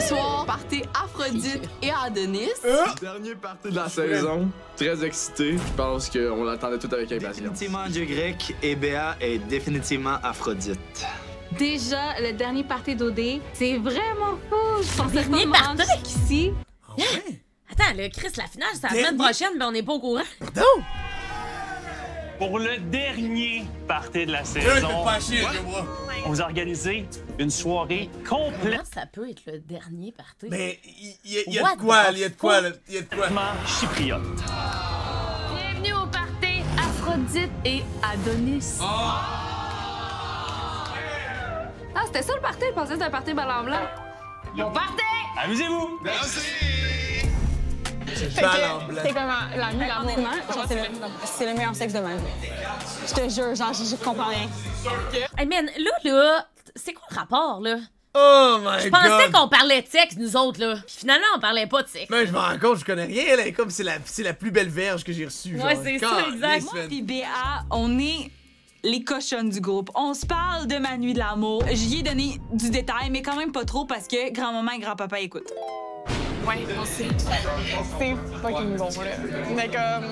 soir, party Aphrodite et Adonis. Dernier party de la saison. Très excité. Je pense qu'on l'attendait tout avec impatience. Définitivement dieu grec et Béa est définitivement Aphrodite. Déjà, le dernier party d'OD, c'est vraiment fou. Je pensais Dernier pas me rendre party? ici. Attends, le Chris, la finale, c'est la semaine prochaine, mais on n'est pas au courant. Pour le dernier party de la saison, on vous a organisé une soirée complètement Comment ça peut être le dernier party? Mais il y a de quoi, il y a de quoi, il y a de quoi. chypriote. Bienvenue au party Aphrodite et Adonis. Ah, c'était ça le party? Je pensais que c'était un party blanc blanc. Bon party! Amusez-vous! C'est blanc. C'est comme la nuit d'amour. Genre, c'est le meilleur sexe de ma vie. Je te jure, genre, je comprends rien. Hey man, là, c'est quoi le rapport, là? Oh my Je god! pensais qu'on parlait de sexe, nous autres, là. Puis finalement, on parlait pas de sexe. Mais je me rends compte, je connais rien. Elle est comme c'est la plus belle verge que j'ai reçue. Ouais, genre. c'est ça, exact. Moi pis Béa, on est les cochonnes du groupe. On se parle de ma nuit de l'amour. J'y ai donné du détail, mais quand même pas trop parce que grand-maman et grand-papa écoutent. Ouais, on sait. C'est fucking bon, là. Mais comme.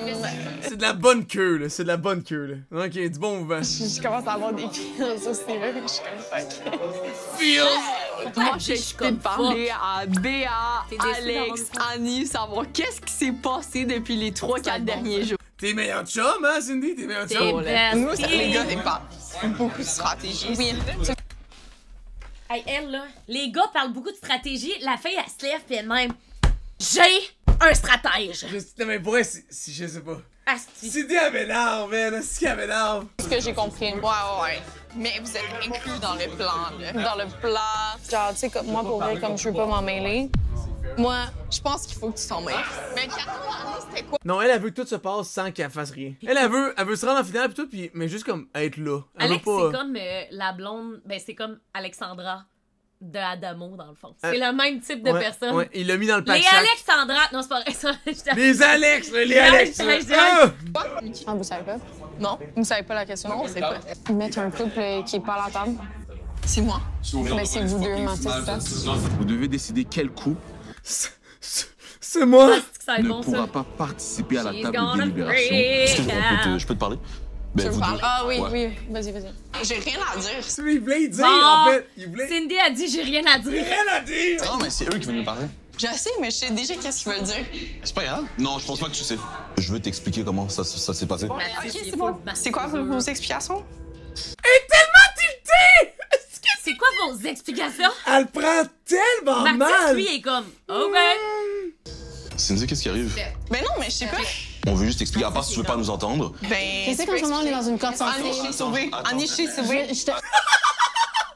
C'est de la bonne queue, là. C'est de la bonne queue, là. Ok, du bon mouvement. Je commence à avoir des feels aussi, là. Je suis comme fuck. Feels! Moi, j'ai excité de parler à Béa, T'es déçue Alex, d'avoir Annie, savoir qu'est-ce qui s'est passé depuis les 3-4 derniers jours. T'es meilleur chum, hein, Cindy? T'es meilleur T'es chum? best. Nous, ça, les gars, c'est pas beaucoup de stratégie. Oui. Hey, elle, là, les gars parlent beaucoup de stratégie. La fille, elle se lève, pis elle-même. J'ai un stratège. Non, mais pour vrai, si je sais pas. Asti. Cindy, elle m'énerve, man. C'est qu'elle m'énerve. Ce que j'ai compris. Ouais. Mais vous êtes inclus dans le plan, là. Dans le plat. Genre, tu sais, comme moi, pour vrai, comme je veux pas m'en mêler. Moi, Je pense qu'il faut que tu t'en mêles. Mais 4 ans, c'était quoi? Non, elle veut que tout se passe sans qu'elle fasse rien. Elle veut se rendre en finale pis tout, mais juste comme être là. Elle Alex, veut pas... c'est comme la blonde, ben c'est comme Alexandra de Adamo, dans le fond. C'est le même type de personne. Ouais, il l'a mis dans le pack Les sac. Alexandra... Non, c'est pas vrai, ça. Les Alex, les Alex! Ah! ah, vous savez pas? Non. Vous savez pas la question? Non, c'est pas. Mettre un couple qui parle à la table. C'est moi. Mais c'est vous deux, mentez, c'est ça? Vous devez décider quel couple C'est moi! Ça va être ne bon, pourra ça. pas participer à la She's table de gonna délibération. freak Je peux te parler? Tu veux vous parler? deux. Ah oui, Ouais. oui, vas-y. J'ai rien à dire. C'est ce qu'il voulait dire, Bon. en fait. Il voulait... Cindy a dit, j'ai rien à dire. Rien à dire! Non, mais c'est eux qui veulent nous parler. Je sais, mais je sais déjà qu'est-ce qu'ils veulent dire. C'est pas grave. Non, je pense pas que tu sais. Je veux t'expliquer comment ça s'est passé. Ok, c'est bon. C'est quoi vos explications? Elle est tellement tiltée! C'est quoi vos explications? Elle prend tellement Mathis, mal! lui, est comme, OK. Cindy, qu'est-ce qui arrive? Ben non, mais je sais pas. On veut juste expliquer, à part si tu veux pas nous entendre. Ben. Tu sais qu'en ce moment, on est dans une corde sans Annie, fil. je t'ai sauvé. Attends. Annie, je t'ai sauvé. Je te...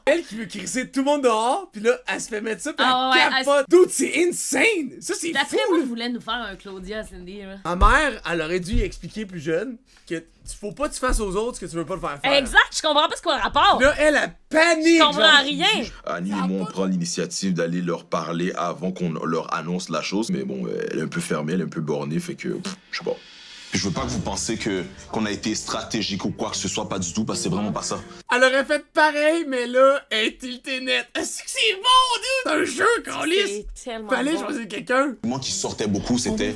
Elle qui veut crisser tout le monde dehors, pis là, elle se fait mettre ça, pis Ah elle ouais, capote. Dude, c'est insane! Ça, c'est fou, D'après moi, là. il voulait nous faire un Claudia, Cindy. Là. Ma mère, elle aurait dû y expliquer plus jeune que faut pas que tu fasses aux autres ce que tu veux pas le faire faire. Exact, je comprends pas ce qu'on a rapport. Là, elle panique! Je comprends genre. rien. Annie et moi, on prend l'initiative d'aller leur parler avant qu'on leur annonce la chose. Mais bon, elle est un peu fermée, elle est un peu bornée, fait que, je sais pas. Je veux pas que vous pensiez qu'on a été stratégique ou quoi que ce soit, pas du tout, parce que c'est vraiment pas ça. Elle aurait fait pareil, mais là, elle est tiltée net. Est-ce que c'est bon, dude? C'est un jeu, Carlis! C'est tellement Fallait bon. choisir quelqu'un. Moi qui sortais beaucoup, c'était...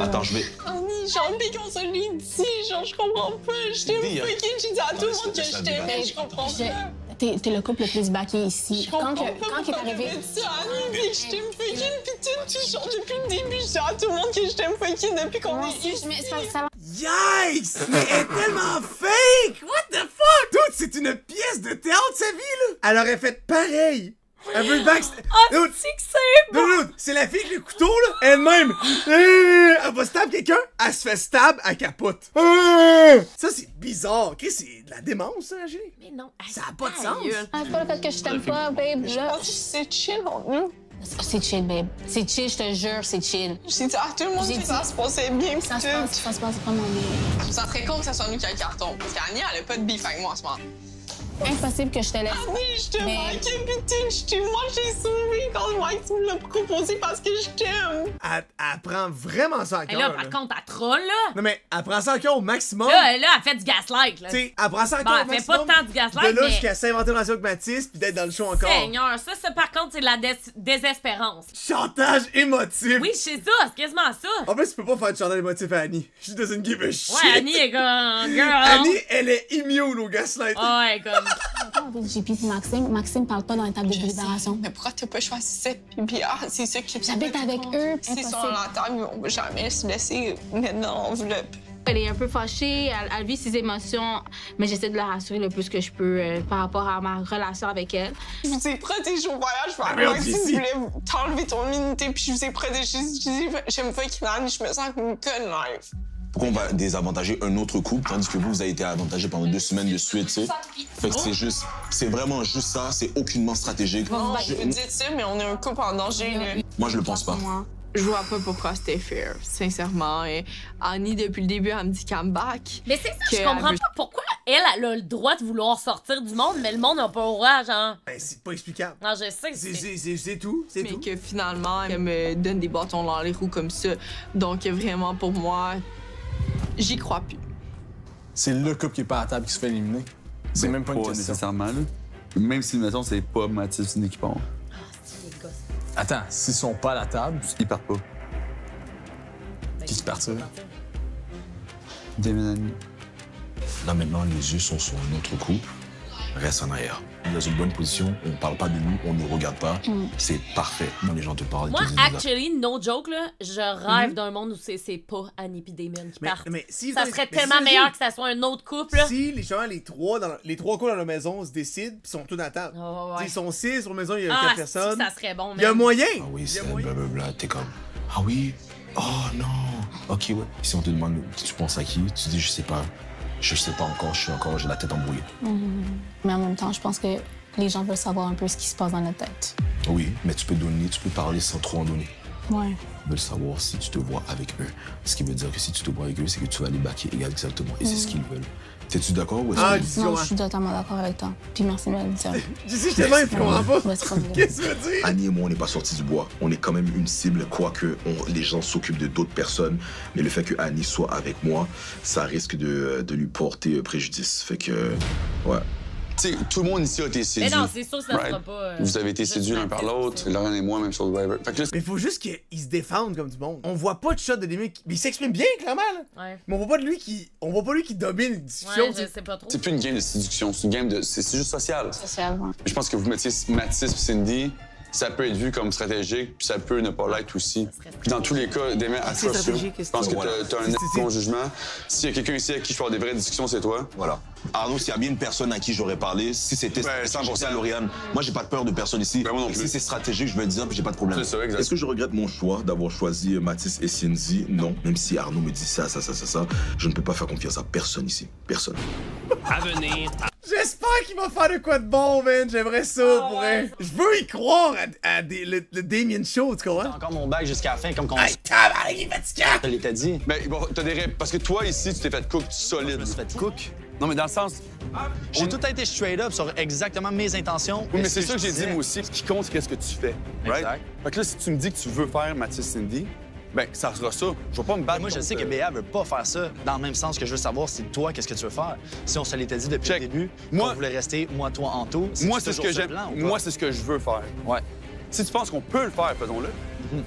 Attends, je vais... Annie, genre, dès qu'on se l'est dit, genre, je comprends pas. Je t'aime Dis, fucking, j'ai dit à tout le monde que je t'aime, mais je comprends pas. T'es le couple le plus baqué ici. Quand il est arrivé... Ça, Annie, dit que je t'aime fucking, pis tout, genre, depuis le début, je dis à tout le monde que je t'aime fucking depuis qu'on est ici. Mais ça... Yikes! Mais elle est tellement fake! What the fuck? Dude, c'est une pièce de théâtre, sa vie, là! Elle aurait fait pareil! Elle veut le backstage. Oh, Dude, c'est que c'est bon. dude, c'est la fille avec le couteau, là, elle-même. Elle va stab quelqu'un, elle se fait stab, elle capote. Ça, c'est bizarre. Ok, c'est de la démence, ça, Angélique? Mais non, Ça a pas de sens. Ah, c'est pas le fait que je t'aime pas, babe. Je Là, pense que c'est chill entre nous. c'est chill, babe. C'est chill, je te jure, c'est chill. J'ai dit à tout le monde J'ai que ça dit- se passait bien, pis Ça se tout. passe vraiment bien. Ça serait con que ça soit nous qui a le carton. Parce qu'Annie, elle a pas de beef avec moi en ce moment. Impossible que je te laisse. Oui, je te manquais, putain, moi j'ai sauvé quand Max me l'a proposé parce que je t'aime. Elle prend vraiment ça à Et cœur. là, par contre, elle troll, là. Non, mais elle prend ça à cœur au maximum. Là, elle fait du gaslight, là. Tu sais, elle prend ça à cœur Bon, au elle fait maximum. pas tant du gaslight, De là mais... jusqu'à s'inventer une relation avec Mathis puis d'être dans le show encore. Seigneur, ça par contre, c'est de la désespérance. Chantage émotif. Oui, je sais ça, c'est quasiment ça. En plus, tu peux pas faire de chantage émotif à Annie. She doesn't give a shit. Ouais, Annie est comme... Girl. Annie, elle est immune au gaslight. Ouais, comme... Avec JP et Maxime. Maxime parle pas dans les tables de délibération. Mais pourquoi t'as pas choisi ça? Puis c'est ça qui... J'habite avec eux. S'ils sont à l'entendre, on va jamais se laisser mettre dans l'enveloppe. Elle est un peu fâchée, elle vit ses émotions, mais j'essaie de la rassurer le plus que je peux par rapport à ma relation avec elle. Je vous ai protégé au voyage, si vous voulez t'enlever ton immunité, puis je vous ai protégé. J'aime pas qu'il m'en je me sens comme une conne live. Pourquoi on va désavantager un autre couple, tandis que vous avez été avantagé pendant 2 semaines de suite, tu sais? Fait que c'est vraiment juste ça, c'est aucunement stratégique. Je vous dis ça, mais on est un couple en danger, là. Moi, je le pense pas. Je vois pas pourquoi c'était fair, sincèrement. Et Annie, depuis le début, elle me dit qu'elle me back. Mais c'est ça, je comprends pas pourquoi elle a le droit de vouloir sortir du monde, mais le monde n'a pas le droit, genre. Ben, c'est pas explicable. Non, je sais. C'est tout, c'est tout. Mais que finalement, elle me donne des bâtons dans les roues comme ça. Donc, vraiment, pour moi, j'y crois plus. C'est le couple qui est pas à table qui se fait éliminer. C'est même pas une question. Nécessairement, là. Même si, mettons, c'est pas Mathis Cindy qui part. Attends, s'ils sont pas à la table, ils partent pas. Qui se partent? Damien Annie. Là, maintenant, les yeux sont sur notre couple. Reste en arrière. On est dans une bonne position, on parle pas de nous, on ne regarde pas. C'est parfait. Quand les gens te parlent. Moi, actually, no joke, là, je rêve d'un monde où c'est pas Annie et Damien qui partent. Mais si ça serait tellement meilleur que ça soit un autre couple. Là. Si les trois couples dans la maison se décident puis sont tous à la table. Oh, ouais. Ils sont 6 sur la maison, il y a 4 personnes. Ça serait bon, il y a moyen. Ah oui, c'est blablabla. T'es comme, ah oui, oh non. Ok, ouais. Si on te demande, tu penses à qui? Tu dis, je sais pas. Je sais pas encore, j'ai la tête embrouillée. Mais en même temps, je pense que les gens veulent savoir un peu ce qui se passe dans notre tête. Oui, mais tu peux donner, tu peux parler sans trop en donner. Ouais. Ils veulent savoir si tu te vois avec eux. Ce qui veut dire que si tu te vois avec eux, c'est que tu vas les baquer exactement. Et c'est ce qu'ils veulent. T'es-tu d'accord ou est-ce que... Non, je suis totalement d'accord avec toi. Puis merci de me le dire. Je sais tellement, il comprend pas. Qu'est-ce que tu veux dire? Annie et moi, on n'est pas sortis du bois. On est quand même une cible, quoique les gens s'occupent de d'autres personnes. Mais le fait que Annie soit avec moi, ça risque de lui porter préjudice. Fait que, ouais. Tu sais, tout le monde ici a été séduit. Mais non, c'est sûr que ça ne sera pas... Vous avez été séduits l'un par l'autre. Lauren et moi, même chose. Mais il faut juste qu'ils se défendent comme du monde. On voit pas de shot de Damien. Mais il s'exprime bien, clairement. Là. Ouais. Mais on voit pas de lui qui. On voit pas lui qui domine une discussion. Ouais, je sais pas trop. c'est plus une game de séduction, c'est une game de. C'est juste social. Social, ouais. Je pense que vous mettiez Mathis et Cindy, ça peut être vu comme stratégique, puis ça peut ne pas l'être aussi. Puis dans tous les cas, Damien, à toi, je pense que t'as un bon jugement. S'il y a quelqu'un ici avec qui je peux avoir des vraies discussions, c'est toi. Voilà. Arnaud, s'il y a bien une personne à qui j'aurais parlé, si c'était 100% à Lauriane, moi j'ai pas de peur de personne ici. Ben, moi non plus. Si c'est stratégique, je vais le dire, puis j'ai pas de problème. C'est ça, exact. Est-ce que je regrette mon choix d'avoir choisi Mathis et Cindy? Non. Même si Arnaud me dit ça, je ne peux pas faire confiance à personne ici. Personne. À venir. J'espère qu'il va faire de quoi de bon, man. J'aimerais ça, pour elle. Je veux y croire à le Damien Show, tu comprends? J'ai encore mon bac jusqu'à la fin, comme qu'on... Hey, tabarnak, il est fatigant! Je l'ai dit. Mais bon, t'as des parce que toi, ici, tu t'es fait cook solide. Je me suis fait cook. Non, mais dans le sens... J'ai tout été straight up sur exactement mes intentions. Oui, mais c'est ça que j'ai dit, moi aussi. Ce qui compte, c'est qu'est-ce que tu fais. Right? Exact. Fait que là, si tu me dis que tu veux faire Mathis Cindy, ben, ça sera ça. Je vais pas me battre. Moi, je sais que Béa veut pas faire ça. Dans le même sens que je veux savoir, c'est toi, qu'est-ce que tu veux faire. Si on se l'était dit depuis le début, moi, on voulait rester, moi, toi, Anto. Moi, c'est ce que j'aime. Moi, c'est ce que je veux faire. Ouais. Si tu penses qu'on peut le faire, faisons-le.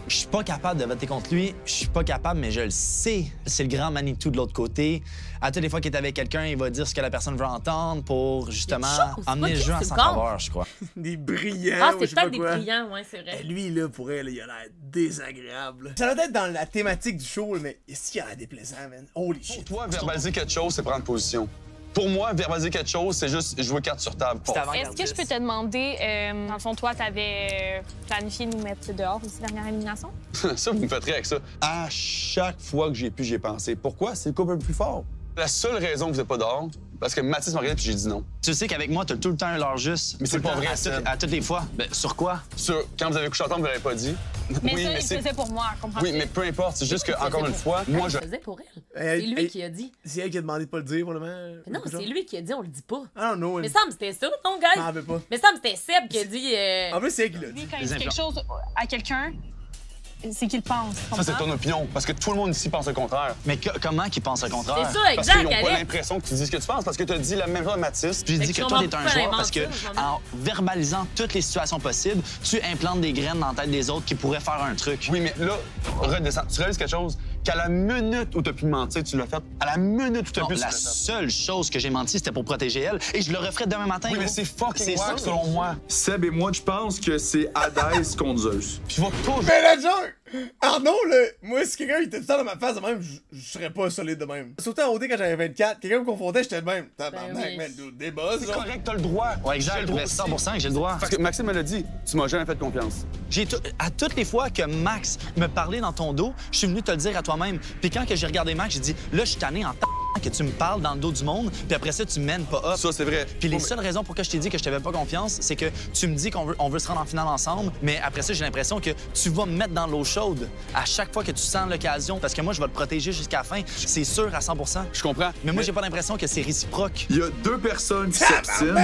Je suis pas capable de voter contre lui. Je suis pas capable, mais je le sais. C'est le grand Manitou de l'autre côté. À toutes les fois qu'il est avec quelqu'un, il va dire ce que la personne veut entendre pour, justement, emmener le jeu en sa faveur, je crois. Des brillants. Ah, c'est peut-être des brillants, ouais, c'est vrai. Et lui, là, pour elle, il a l'air désagréable. Ça doit être dans la thématique du show, mais est-ce qu'il y a l'air déplaisant, man? Holy shit. Pour toi, verbaliser quelque chose, c'est prendre position. Pour moi, verbaliser quelque chose, c'est juste jouer carte sur table. Est-ce que je peux te demander, dans le fond, toi, t'avais planifié de nous mettre dehors aussi, dernière élimination? Ça, vous me faites rire avec ça. À chaque fois que j'ai pu, j'y ai pensé. Pourquoi? C'est le couple le plus fort. La seule raison que vous n'êtes pas dehors, parce que Mathis m'a regardé puis j'ai dit non. Tu sais qu'avec moi, t'as tout le temps un l'heure juste. Mais c'est pas vrai, à toutes les fois. Ben, sur quoi? Sur quand vous avez couché ensemble, vous l'avez pas dit. Mais Oui, ça, mais il c'est- faisait pour moi, comprends-tu? Oui, mais peu importe. C'est juste que, encore une fois, moi, je. Je faisais pour elle. C'est lui qui a dit. C'est elle qui a demandé de pas le dire, probablement. Mais non, c'est lui qui a dit, on le dit pas. I don't know. Mais Sam, c'était ça, ton gars. Je m'en rappelle pas. Mais Sam, c'était Seb qui a dit. En plus, c'est elle qui l'a dit. Quand il dit quelque chose à quelqu'un, c'est qu'il pense. Ça, c'est ton opinion. Parce que tout le monde ici pense le contraire. Mais comment qu'ils pensent le contraire? C'est ça, Parce exact, qu'ils n'ont pas Alex. l'impression que tu dis ce que tu penses. Parce que tu as dit la même chose à Mathis. J'ai dit Fait que que toi, sûrement t'es un pourquoi elle joueur parce invente que, ça, j'en ai- en verbalisant toutes les situations possibles, tu implantes des graines dans la tête des autres qui pourraient faire un truc. Oui, mais là, redescends. Tu réalises quelque chose? Qu'à la minute où tu as pu mentir, tu l'as fait. À la minute où tu as pu, tu La l'as fait. seule chose que j'ai menti, c'était pour protéger elle. Et je le referai demain matin. Oui, mais gros. c'est fucking C'est wack, ça. selon moi. Seb et moi, je pense que c'est Hadès contre Zeus. Puis il va toujours. Mais la joke! Arnaud, là, moi, si quelqu'un était tout le temps dans ma face de même, je serais pas solide de même. Surtout en OD quand j'avais 24, quelqu'un me confondait, j'étais de même. Tabarnak, oui. man, dude, des buzz, C'est genre. correct, t'as le droit. Ouais, exact. J'ai le droit Mais aussi. 100% que j'ai le droit. Parce que Maxime me l'a dit, tu m'as jamais fait confiance. À toutes les fois que Max me parlait dans ton dos, je suis venu te le dire à toi-même. Puis quand que j'ai regardé Max, j'ai dit, là, je suis tanné en que tu me parles dans le dos du monde, puis après ça, tu mènes pas up. Ça, c'est vrai. Puis les seules raisons pour que je t'ai dit que je t'avais pas confiance, c'est que tu me dis qu'on veut se rendre en finale ensemble, mais après ça, j'ai l'impression que tu vas me mettre dans l'eau chaude à chaque fois que tu sens l'occasion, parce que moi, je vais te protéger jusqu'à la fin. C'est sûr à 100%. Je comprends. Mais moi, j'ai pas l'impression que c'est réciproque. Il y a deux personnes qui s'obstinent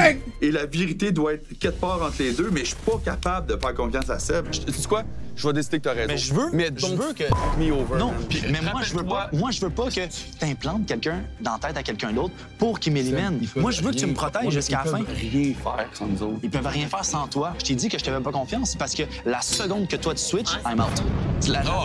et la vérité doit être quelque part entre les deux, mais je suis pas capable de faire confiance à Seb. Tu sais quoi? Je vais décider que t'as raison. Mais je veux que... fuck me over. Non, man. puis- mais moi je veux pas que tu implantes quelqu'un dans la tête à quelqu'un d'autre pour qu'il m'élimine. Moi, je veux que tu me protèges jusqu'à la fin. Ils peuvent rien faire sans nous autres. Ils peuvent rien faire sans toi. Je t'ai dit que je t'avais pas confiance parce que la seconde que toi tu switches, I'm out.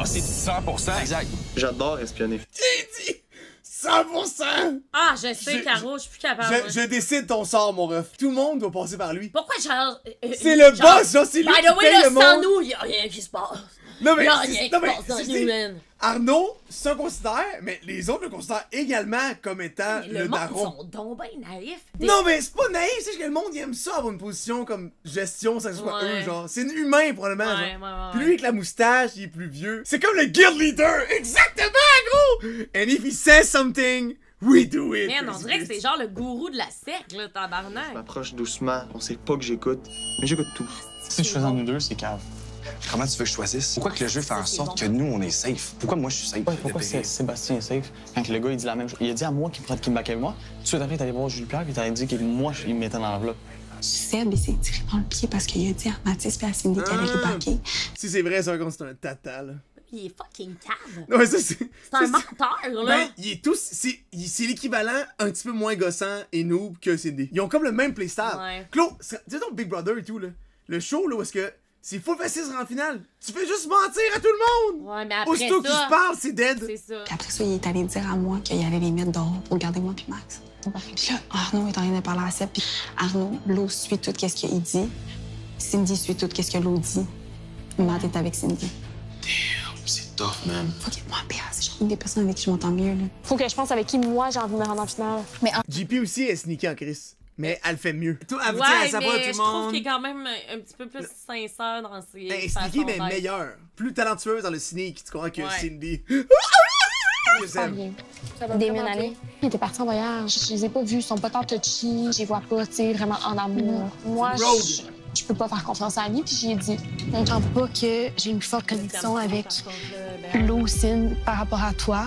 C'est 100%. Exact. J'adore espionner. J'ai dit 100%! Ah, je sais, Caro, je suis plus capable. Je décide ton sort, mon ref. Tout le monde doit passer par lui. Pourquoi genre. C'est le boss, genre, c'est lui By qui the way, paye là, le sans monde. nous, y'a rien qui se passe. Non, mais, Y'a rien qui non, mais se passe dans c'est- Human. Arnaud se considère, mais les autres le considèrent également comme étant Le le monde daron. sont donc ben naïfs. Non, mais c'est pas naïf, c'est que le monde il aime ça avoir une position comme gestion, ça soit Ouais. eux, genre. C'est un humain, probablement, Ouais, genre. ouais. Puis lui, avec la moustache, il est plus vieux. C'est comme le guild leader! Exactement, gros! And if he says something, we do it! Man, on dirait que c'est genre le gourou de la secte, là, Je tabarnak. m'approche doucement, on sait pas que j'écoute, mais j'écoute tout. Si tu choisis nous deux, c'est cave. Comment tu veux que je choisisse? Pourquoi que le jeu fait en sorte que nous, on est safe? Pourquoi moi, je suis safe? Pourquoi Sébastien est safe? Quand le gars, il dit la même chose. Il a dit à moi qu'il me backait avec moi. Tout de suite après, t'allais voir Jules Pierre, puis t'allais dit que moi, il me mettait dans l'enveloppe. Seb, il s'est tiré dans le pied parce qu'il a dit à Mathis et à Cindy qu'elle allait backer. Si c'est vrai, ça compte, c'est un tata, là. Il est fucking cave. Non, mais ça, c'est. C'est un menteur, là. Ben, il est tous. C'est l'équivalent un petit peu moins gossant et noob que Cindy. Ils ont comme le même playstyle. Ouais. Claude, tu sais ton Big Brother et tout, là. Le show, là, où est-ce que c'est full facile de se rendre en finale. Tu fais juste mentir à tout le monde! Ouais, mais après Aussitôt ça. qu'ils se parlent, c'est dead. C'est ça. Puis après ça, il est allé dire à moi qu'il allait les mettre dehors pour garder moi puis Max. Puis là, Arnaud est en train de parler à Seb, puis Arnaud, Lo suit tout ce qu'il dit. Cindy suit tout ce que Lo dit. Matt est avec Cindy. C'est tough, man. Faut qu'il moi, PA, c'est genre une des personnes avec qui je m'entends mieux, là. Faut que je pense avec qui moi j'ai envie de me rendre en finale. Mais JP aussi est sneaky en Chris. Mais elle le fait mieux. Tout, elle, Ouais, elle s'approche mais tout je le trouve monde. qu'il est quand même un petit peu plus sincère dans ses Elle est façons sneaky, mais d'être. meilleure. Plus talentueuse dans le sneak, tu comprends, que Ouais. Cindy. Ça va bien aller. Ils étaient partis en voyage. Je les ai pas vus. Ils sont pas tant touchy. Je les vois pas, tu sais, vraiment en amour. Moi, je peux pas faire confiance à lui. Puis j'ai dit, on comprend pas que j'ai une forte connexion avec Lucine par rapport à toi.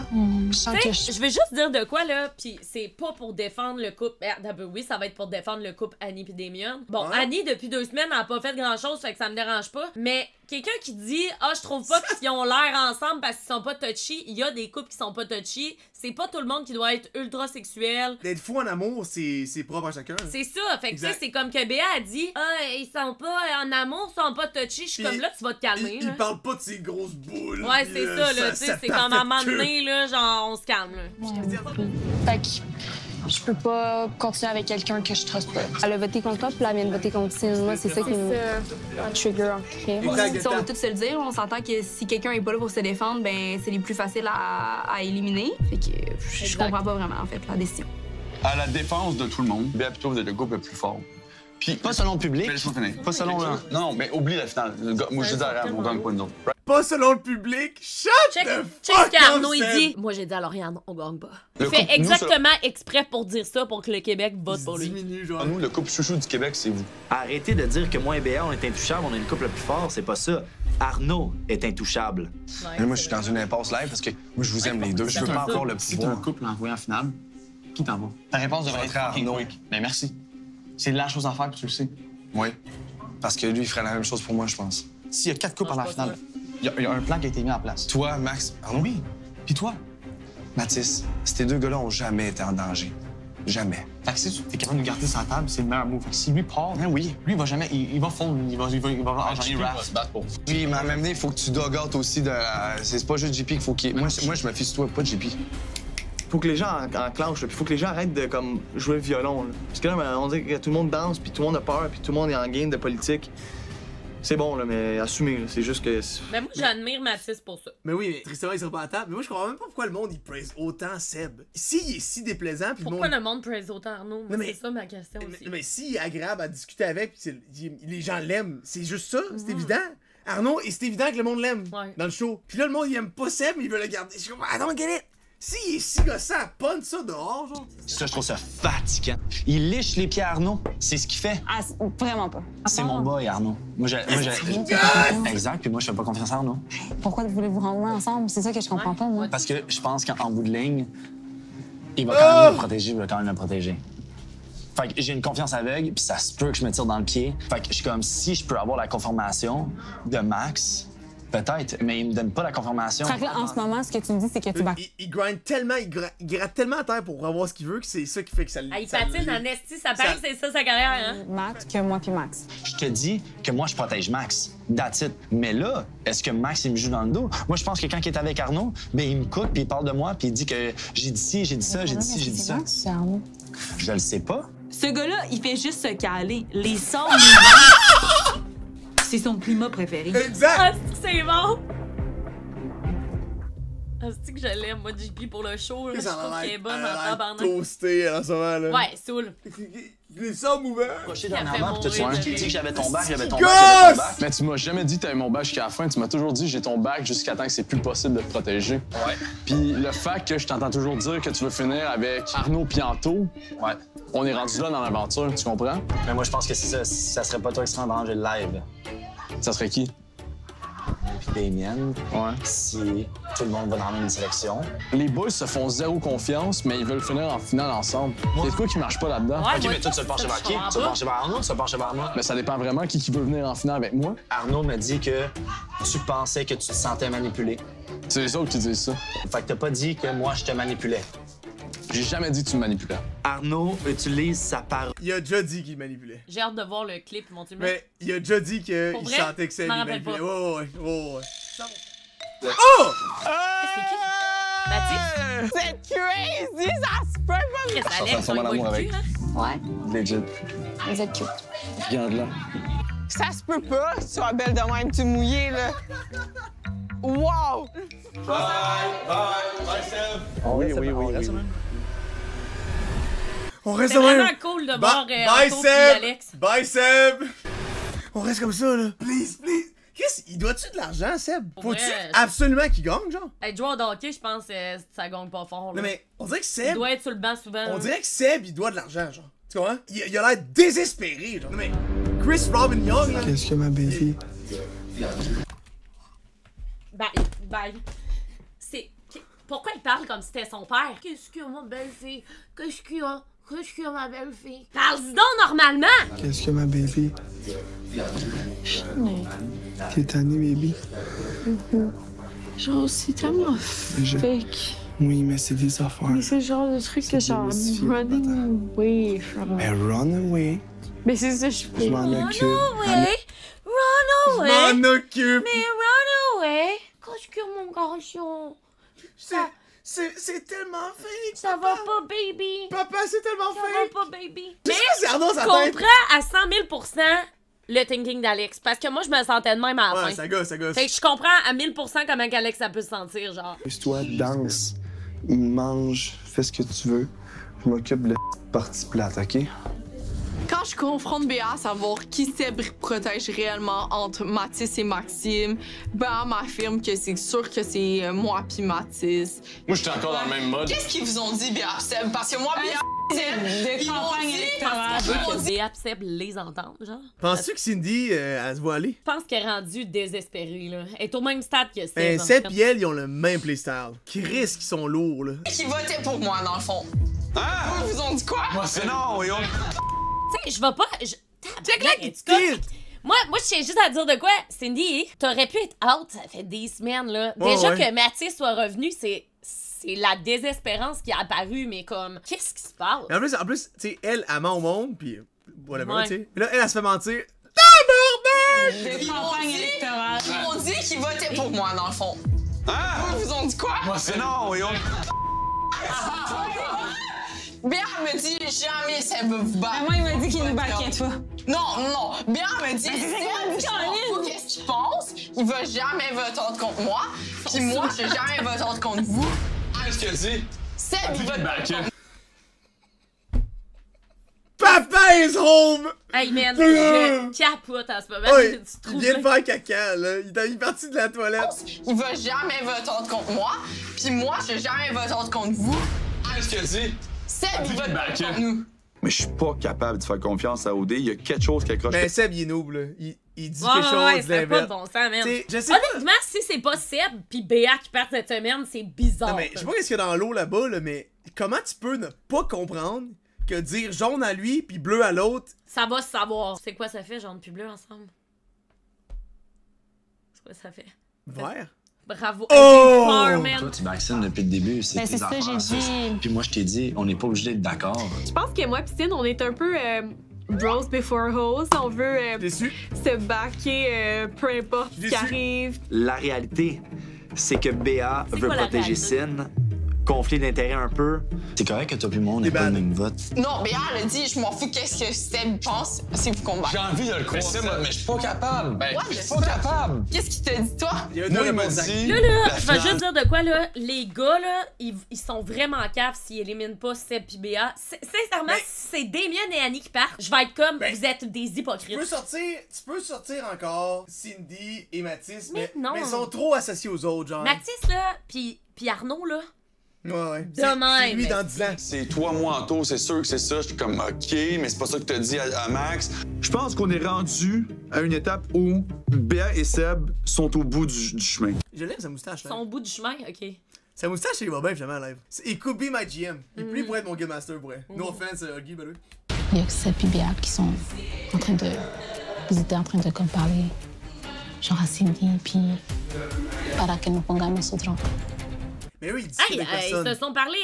Je sens que Je veux juste dire de quoi, là, pis c'est pas pour défendre le couple. D'abord, oui, ça va être pour défendre le couple Annie pis Damien. Bon, Ouais. Annie, depuis 2 semaines, elle a pas fait grand-chose, fait que ça me dérange pas. Mais quelqu'un qui dit « Ah, je trouve pas qu'ils ont l'air ensemble parce qu'ils sont pas touchy », il y a des couples qui sont pas touchy. C'est pas tout le monde qui doit être ultra sexuel. D'être fou en amour, c'est propre à chacun. C'est ça, fait que tu sais, Exact. c'est comme que Béa a dit « Ah, ils sont pas en amour, ils sont pas touchy », je suis Puis, comme là, tu vas te calmer. Il là. parle pas de ses grosses boules. Ouais, puis, c'est ça, là, tu sais, c'est comme à un moment donné, là, genre, on se calme, là. Fait que je peux pas continuer avec quelqu'un que je truste pas. Elle a voté contre toi, puis là, elle vient de voter contre Cine. Moi, c'est ça qui me trigger en crime. Si on veut tous se le dire, on s'entend que si quelqu'un est pas là pour se défendre, ben c'est les plus faciles à éliminer. Fait que je comprends pas vraiment, en fait, la décision. À la défense de tout le monde, Béa plutôt vous êtes le couple le plus fort. Puis, Pas selon le public. mais laisse-moi finir. Pas selon le... Non, mais oublie la finale. Moi, je dis à Ariane, on gagne pas nous autres. Right? Pas selon le public. Shut Check, the check fuck ce qu'Arnaud up, il Seb. dit. Moi, j'ai dit à Lauriane, on gagne pas. Le Il fait couple, nous, exactement exprès pour dire ça, pour que le Québec vote pour lui. Diminue, genre. Nous, le couple chouchou du Québec, c'est vous. Arrêtez de dire que moi et Béa, on est intouchables, on est le couple le plus fort, c'est pas ça. Arnaud est intouchable. Mais moi, je suis dans une impasse live parce que moi, je vous aime les deux. Je veux pas avoir le Si t'as un pouvoir. couple envoyé en finale, qui t'en va? Ta réponse devrait être Arnaud. Ben merci. C'est la chose à faire, puis tu le sais. Oui. Parce que lui, il ferait la même chose pour moi, je pense. S'il y a 4 couples à la finale, il y a un plan qui a été mis en place. Toi, Max, Arnaud? Oui. Puis toi? Mathis, ces deux gars-là ont jamais été en danger. Jamais. Fait que si t'es capable de nous garder sur la table, c'est le meilleur move. Fait que si lui part, oui. Lui, il va jamais. Il va fondre. Il va enchaîner Raph. Oui, mais à même il faut que tu dog out aussi de. C'est pas juste JP qu'il faut qu'il. Moi, je me fie sur toi, pas de JP. Faut que les gens enclenchent, puis faut que les gens arrêtent de comme jouer le violon. Là. Parce que là, on dirait que tout le monde danse, puis tout le monde a peur, puis tout le monde est en game de politique. C'est bon, là, mais assumez, là. C'est juste que. Mais moi, j'admire Mathis pour ça. Mais oui, mais tristement, il sera pas à table. Mais moi, je comprends même pas pourquoi le monde, il praise autant Seb. S'il est si déplaisant, puis Pourquoi le monde praise autant Arnaud? Non, mais- C'est ça ma question aussi. Mais s'il est agréable à discuter avec, puis les gens l'aiment, c'est juste ça, c'est évident. Arnaud, et c'est évident que le monde l'aime dans le show. Puis là, le monde, il aime pas Seb, mais il veut le garder. Je suis comme, I don't get it. S'il est si gossant, punch ça dehors, genre. Ça, je trouve ça fatigant. Il liche les pieds à Arnaud. C'est ce qu'il fait. Ah, vraiment pas. C'est mon boy, Arnaud. Exact, puis moi, je fais pas confiance à Arnaud. Pourquoi voulez-vous rendre ensemble? C'est ça que je comprends pas, moi. Parce que je pense qu'en bout de ligne, il va quand même me protéger, il va quand même me protéger. Fait que j'ai une confiance aveugle, puis ça se peut que je me tire dans le pied. Fait que je suis comme, si je peux avoir la confirmation de Max, peut-être, mais il me donne pas la confirmation. Fait que là, en ce moment, ce que tu me dis, c'est que tu vas... Il grind tellement, il gratte tellement à terre pour avoir ce qu'il veut que c'est ça qui fait que ça Ah, il patine en esti, ça paraît que c'est ça sa carrière, hein? Max que moi puis Max. Je te dis que moi, je protège Max. That's it. Mais là, est-ce que Max, il me joue dans le dos? Moi, je pense que quand il est avec Arnaud, ben il me cook, puis il parle de moi, puis il dit que j'ai dit ci, j'ai dit ça, j'ai dit ci, j'ai dit ça. Je le sais pas. Ce gars-là, il fait juste se caler. Les sorts mouvants, c'est son climat préféré. Exact! Ah, c'est bon! Ah, c'est que je l'aime, moi, JP, pour le show. Là, je trouve qu'elle est bonne en tabarnak. Toasté en ce moment, là. Ouais, saoul. Les sorts mouvants. Dernièrement, puis tu m'as dit que j'avais ton bac, j'avais ton Gosse! bac, j'avais ton bac. Mais tu m'as jamais dit que t'avais mon bac jusqu'à la fin. Tu m'as toujours dit j'ai ton bac jusqu'à temps que c'est plus possible de te protéger. Ouais. Puis le fait que je t'entends toujours dire que tu veux finir avec Arnaud Pianto, ouais. On est rendu là dans l'aventure, tu comprends? Mais moi, je pense que c'est ça. Ça serait pas toi qui serais en danger de live. Ça serait qui? Puis Damien. Ouais. Si tout le monde va dans la même direction. Les boys se font zéro confiance, mais ils veulent finir en finale ensemble. Il y a de quoi qui marche pas là-dedans? Ouais, OK, mais toi, tu le penches vers qui? Tu le penches vers Arnaud ou tu le penches vers moi? Mais ça dépend vraiment qui veut venir en finale avec moi. Arnaud me dit que tu pensais que tu te sentais manipulé. C'est les autres qui disent ça. Fait que t'as pas dit que moi, je te manipulais. J'ai jamais dit que tu me manipulais. Arnaud utilise sa parole. Il a déjà dit qu'il manipulait. J'ai hâte de voir le clip, mon Dieu. Mais il a déjà dit qu'il Pour vrai? sentait que c'est Je m'en lui rappelle manipulait. pas. Ouais. Oh! C'est qui? Mathis? C'est crazy, ça se peut pas! Chris, Ça Alex, fait on son y amour va le avec. cul, hein? Ouais, Legit. vous êtes cute. Regarde là. Ça se peut pas, tu sois belle de même, tu mouillé, là. Wow! Oui. On reste C'est de même. vraiment cool de voir Bye, Anto puis Seb! Alex. Bye, Seb! On reste comme ça, là. Please. Chris, il doit-tu de l'argent, Seb? Faut-tu vrai, absolument qu'il gagne, genre? Être joueur de hockey, je pense que ça gagne pas fort. là. Non, mais on dirait que Il Seb... doit être sur le banc souvent. On là. dirait que Seb, il doit de l'argent, genre. Tu comprends? Il a l'air désespéré, genre. Non, mais Chris Robin Young, là... Qu'est-ce que ma belle-fille? Bye. C'est... Pourquoi il parle comme si c'était son père? Qu'est-ce que ma belle-fille? Qu'est-ce que ma belle-fille? Parle-y donc normalement! Qu'est-ce que ma belle-fille? T'es tanné, baby? Genre, c'est tellement fake. Oui, mais c'est des affaires. Mais c'est le genre de truc que genre, I'm running away from. Mais run away. Mais c'est ça, je fais. Je m'en occupe. Run away! Je m'en occupe! Mais run away! Qu'est-ce que mon garçon? C'est tellement fake! Ça va pas, baby! Papa, c'est tellement Ça fake! va pas, baby! Mais Mais c'est Arnaud, je sa tête! comprends à 100 000 le thinking d'Alex. Parce que moi, je me sentais de même à la fin. Ouais, ça gosse. Fait que je comprends à 1000 comment Alex ça peut se sentir, genre. Toi, danse, mange, fais ce que tu veux. Je m'occupe de la partie plate, OK? Quand je confronte Béa à savoir qui Seb protège réellement entre Mathis et Maxime, Béa m'affirme que c'est sûr que c'est moi puis Mathis. Moi, j'étais encore dans le même mode. Qu'est-ce qu'ils vous ont dit, Béa Seb? Parce que moi, Béa... de campagne électorale. Elle veut que Béa Seb les entende, genre. Penses-tu que Cindy, elle se voit aller? Je pense qu'elle est rendue désespérée, là. Elle est au même stade que Seb. Ben, Seb et elle, ils ont le même playstyle. Chris, qui sont lourds, là. Qui votait pour moi, dans le fond. Ah! Vous ont dit quoi? Moi, c'est non, voyons. Tu sais, je vais pas... Check la Moi, je tiens juste à dire de quoi. Cindy, t'aurais pu être out, ça fait des semaines, là. Déjà que Mathis soit revenu, c'est la désespérance qui est apparue, mais comme, qu'est-ce qui se passe? En plus, tu sais, elle ment au monde, pis whatever, tu sais. Là, elle se fait mentir. De campagne électorale. Ils m'ont dit qu'ils votaient pour moi, dans le fond. Ah! Vous ont dit quoi? Moi, c'est non, voyons. Béa me dit jamais Seb va vous battre. Moi, il m'a dit qu'il nous baquait, toi. Non. Béa me dit Seb, qu'est-ce qu'il pense? Il va jamais voter contre moi. Puis moi, je vais jamais voter contre vous. Qu'est-ce qu'elle dit? Seb, il va contre Papa is home! Hey man, je capote en ce moment. Ouais, il vient de faire caca, là. Il est parti de la toilette. Il va jamais voter contre moi. Puis moi, je vais jamais voter contre vous. Qu'est-ce qu'elle dit? Seb, il va contre nous. Mais je suis pas capable de faire confiance à OD. Il y a quelque chose qui accroche. Ben, Seb, il est noob, là. Il dit quelque chose c'est pas de bon sens, man. Honnêtement, si c'est pas Seb pis Béa qui part cette semaine, c'est bizarre. Non, mais je sais pas qu'est-ce qu'il y a dans l'eau là-bas, là, mais comment tu peux ne pas comprendre que dire jaune à lui puis bleu à l'autre? Ça va se savoir. C'est quoi ça fait, jaune puis bleu ensemble? C'est quoi ça fait? Vert? Bravo. Toi, tu vaccines depuis le début, c'est Ben, tes c'est ça, affaires. j'ai dit. Puis moi, je t'ai dit, on n'est pas obligé d'être d'accord. Je pense que moi et Cine, on est un peu bros before hoes. On veut se backer peu importe ce qui arrive. La réalité, c'est que Béa veut quoi la protéger réalité? Sin. Conflit d'intérêt un peu. C'est correct que toi puis moi, on n'ait pas le même vote. Non, Béa, elle a dit, je m'en fous qu'est-ce que Seb pense, c'est vous combattre. J'ai envie de le croire, mais je suis pas capable. Ben, Ouais, je suis pas capable. Qu'est-ce qu'il t'a dit, toi? Moi, il m'a dit... Là, je vais juste dire de quoi, là. Les gars, là, ils sont vraiment caves s'ils éliminent pas Seb pis Béa. Sincèrement, si c'est Damien et Annie qui partent, je vais être comme, vous êtes des hypocrites. Tu peux sortir encore Cindy et Mathis, mais non. ils sont trop associés aux autres, genre. Mathis, là, pis Arnaud, là. Ouais. C'est lui dans 10 ans. C'est toi, moi, Anto, c'est sûr que c'est ça. Je suis comme, OK, mais c'est pas ça que t'as dit à Max. Je pense qu'on est rendu à une étape où Béa et Seb sont au bout du chemin. Je l'aime, sa moustache, là. Son bout du chemin, OK. Sa moustache, il va bien, finalement, live. Il could be my GM. Il pourrait être mon Game Master, pour vrai. No offense, Guy, ben Il y a que Seb et Béa qui sont en train de... Ils étaient en train de comme parler, genre à Cindy, puis para que nous pongamos otro. Mais oui, ils disent Hey, ils se sont parlé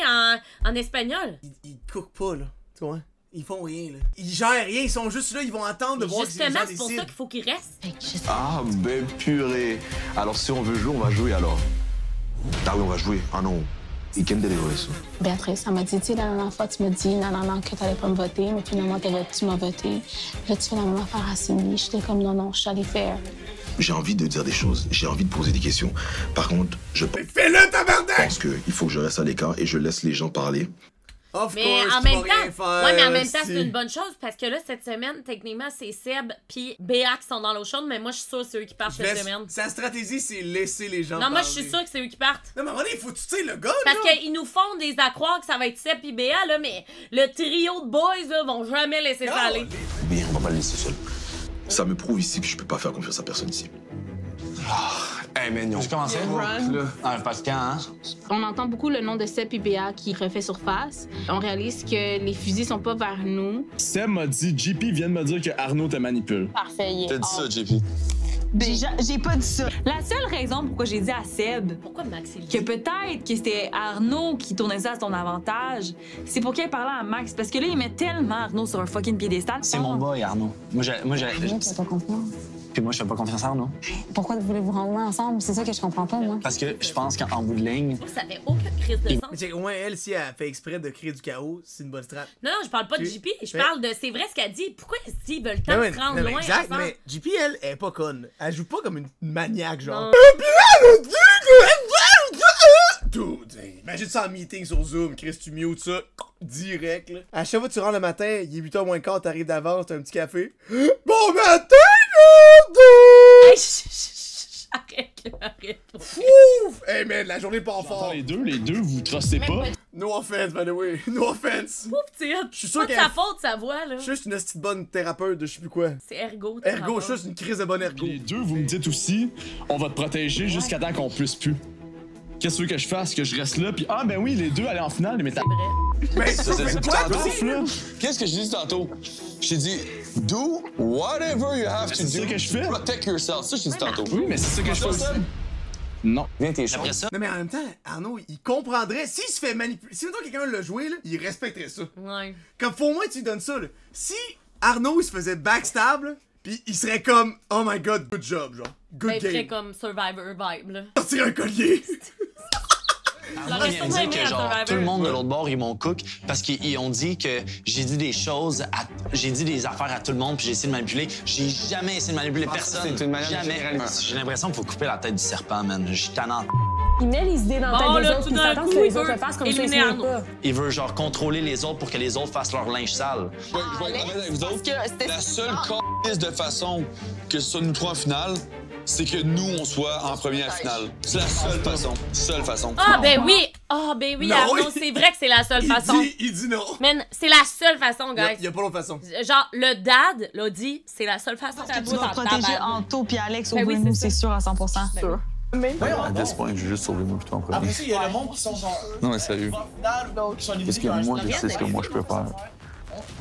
en espagnol. Ils cookent pas, là. Tu vois? Ils font rien, là. Ils gèrent rien, ils sont juste là, ils vont attendre de voir si les Justement, gens c'est pour ça décident. qu'il faut qu'ils restent. Ah, ben purée. Alors si on veut jouer, on va jouer alors. Ah oui, on va jouer. Ah non. Et quel délire ça? Béatrice, elle m'a dit, tu sais, la dernière fois, tu m'as dit, non, que t'allais pas me voter, mais finalement, tu m'as voté. Là, tu fais la même affaire à Cindy. J'étais comme, non, je suis allée faire. J'ai envie de dire des choses, j'ai envie de poser des questions. Par contre, je fais-le, tabarnak! pense qu'il faut que je reste à l'écart et je laisse les gens parler. Mais en même temps, c'est une bonne chose parce que là, cette semaine, techniquement, c'est Seb puis Béa qui sont dans l'eau chaude, mais moi, je suis sûre que c'est eux qui partent cette semaine. Sa stratégie, c'est laisser les gens Non, moi, je parler. suis sûre que c'est eux qui partent. Non, mais à un moment donné, il faut tu sais le gars, Parce là. qu'ils nous font des à croire que ça va être Seb puis Béa, là, mais le trio de boys, là, vont jamais laisser ça aller. Bien, on va pas le laisser seul. Ça me prouve ici que je peux pas faire confiance à personne ici. Hey, mais non. Tu commences parce que, hein? On entend beaucoup le nom de Seb et Béa qui refait surface. On réalise que les fusils sont pas vers nous. Seb m'a dit, JP vient de me dire que Arnaud te manipule. Parfait, il est T'as dit ça, JP. J'ai pas dit ça. La seule raison pourquoi j'ai dit à Seb Pourquoi Max que peut-être que c'était Arnaud qui tournait ça à son avantage, c'est pour qu'il parlait à Max. Parce que là, il met tellement Arnaud sur un fucking piédestal. C'est mon boy, Arnaud. Moi, tu pas comprendre. Puis moi, je fais pas confiance à Arnaud. Pourquoi voulez-vous rendre ensemble? C'est ça que je comprends pas, moi. Parce que je pense qu'en bout de ligne... Ça fait aucune crise de sens. Mais au moins, elle, si elle fait exprès de créer du chaos, c'est une bonne strat. Non, je parle pas de JP, je parle de c'est vrai ce qu'elle dit. Pourquoi ils veulent tant Ouais, se rendre loin exact, ensemble? mais JP, elle est pas conne. Elle joue pas comme une maniaque, genre. Non. Dude, imagine ça en meeting sur Zoom, Chris, tu mutes ça direct, là. À chaque fois que tu rentres le matin, il est 8h moins quart, t'arrives d'avance, t'as un petit café. Bon matin, Arrête. Ouf! Hey man, la journée part fort. Les deux, vous trustez pas? No offense, by the way. No offense. Pauvre petite. Je suis sûr Pas de sa faute, sa voix, là. Je suis juste une petite bonne thérapeute de je sais plus quoi. C'est ergo. Ergo, je suis juste une crise de bonne ergo. Les deux, vous me dites aussi, on va te protéger jusqu'à temps qu'on puisse plus. Qu'est-ce que tu veux que je fasse? Que je reste là? Puis ah, ben oui, les deux allaient en finale, mais t'as. Mais ça, c'est c'est quoi, quoi, Qu'est-ce que j'ai dit tantôt? J'ai dit, do whatever you have to do. C'est ça que je fais. Protect yourself. Ça, j'ai dit tantôt. Oui, mais c'est ça que je fais aussi. Non. Viens tes choses. Ça. Non, mais en même temps, Arnaud, il comprendrait. S'il se fait manipuler. Si maintenant quelqu'un l'a joué, là, il respecterait ça. Ouais. Comme faut au moins tu lui donnes ça, là. Si Arnaud, il se faisait backstab, là, pis il serait comme, oh my god, good job, genre. Good game. Il ferait game. comme Survivor vibe, là. Sortir un collier. Arnaud vient de dire que genre, tout le monde de l'autre bord, ils m'ont cook parce qu'ils ont dit que j'ai dit des choses, j'ai dit des affaires à tout le monde puis j'ai essayé de manipuler. J'ai jamais essayé de manipuler personne. C'est une manière jamais. J'ai l'impression qu'il faut couper la tête du serpent, man. Je suis tannant. Il met les idées dans la tête des autres, puis il s'attend que les autres le fassent comme ça, il se pas. Il veut genre contrôler les autres pour que les autres fassent leur linge sale. Je vais être honnête avec vous autres. La seule calice de façon que ce soit nous trois en finale, c'est que nous, on soit en première finale. C'est la seule façon. Seule façon. Ah, ben oui! Ah, ben oui, Arnaud, c'est vrai que c'est la seule façon. Il dit non. Man, c'est la seule façon, guys. Il y a pas d'autre façon. Genre, le dad l'a dit, c'est la seule façon. Tu vas protéger Anto puis Alex au Ben oui, nous, c'est c'est sûr à 100%. Sûr. À ce point, je veux juste sauver moi plutôt en premier. Après ça, il y a le monde qui sont genre. Non, mais sérieux. Qu'est-ce que moi, je sais ce que moi, je peux faire.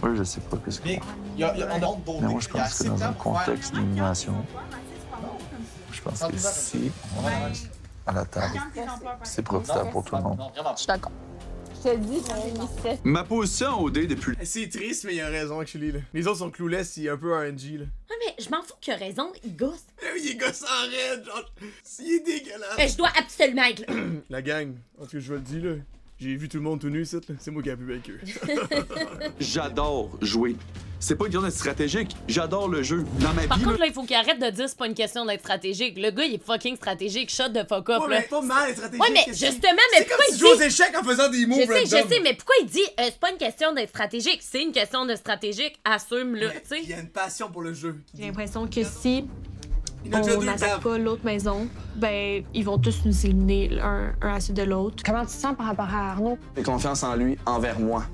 Moi, je sais pas qu'est-ce que. Mais moi, je pense que dans un contexte d'élimination, je pense que si on est à la table, c'est profitable pour tout le monde. Je suis d'accord. Je te dis, Ma position au dé depuis. C'est triste, mais il a raison, actually, là. Les autres sont clueless, il est un peu RNG, là. Ouais, mais je m'en fous qu'il a raison, il gosse. Il est gossant raide, genre. Il est dégueulasse. Je dois absolument être là. La gang, en tout cas, je vais le dire, là. J'ai vu tout le monde tout nu, c'est moi qui ai pu avec eux. J'adore jouer. C'est pas une question d'être stratégique. J'adore le jeu. Dans ma vie. Par contre, là, il faut qu'il arrête de dire c'est pas une question d'être stratégique. Le gars, il est fucking stratégique. Shut the fuck up, ouais, là. mais pas mal être stratégique. Ouais, mais justement, mais pourquoi il dit... C'est comme si tu joues aux échecs en faisant des moves je sais, mais pourquoi il dit c'est pas une question d'être stratégique? C'est une question de stratégique. Assume-le, tu sais. Il y a une passion pour le jeu. J'ai l'impression que si on n'attaque pas l'autre maison, ben, ils vont tous nous éliminer un à la suite de l'autre. Comment tu te sens par rapport à Arnaud? J'ai confiance en lui envers moi.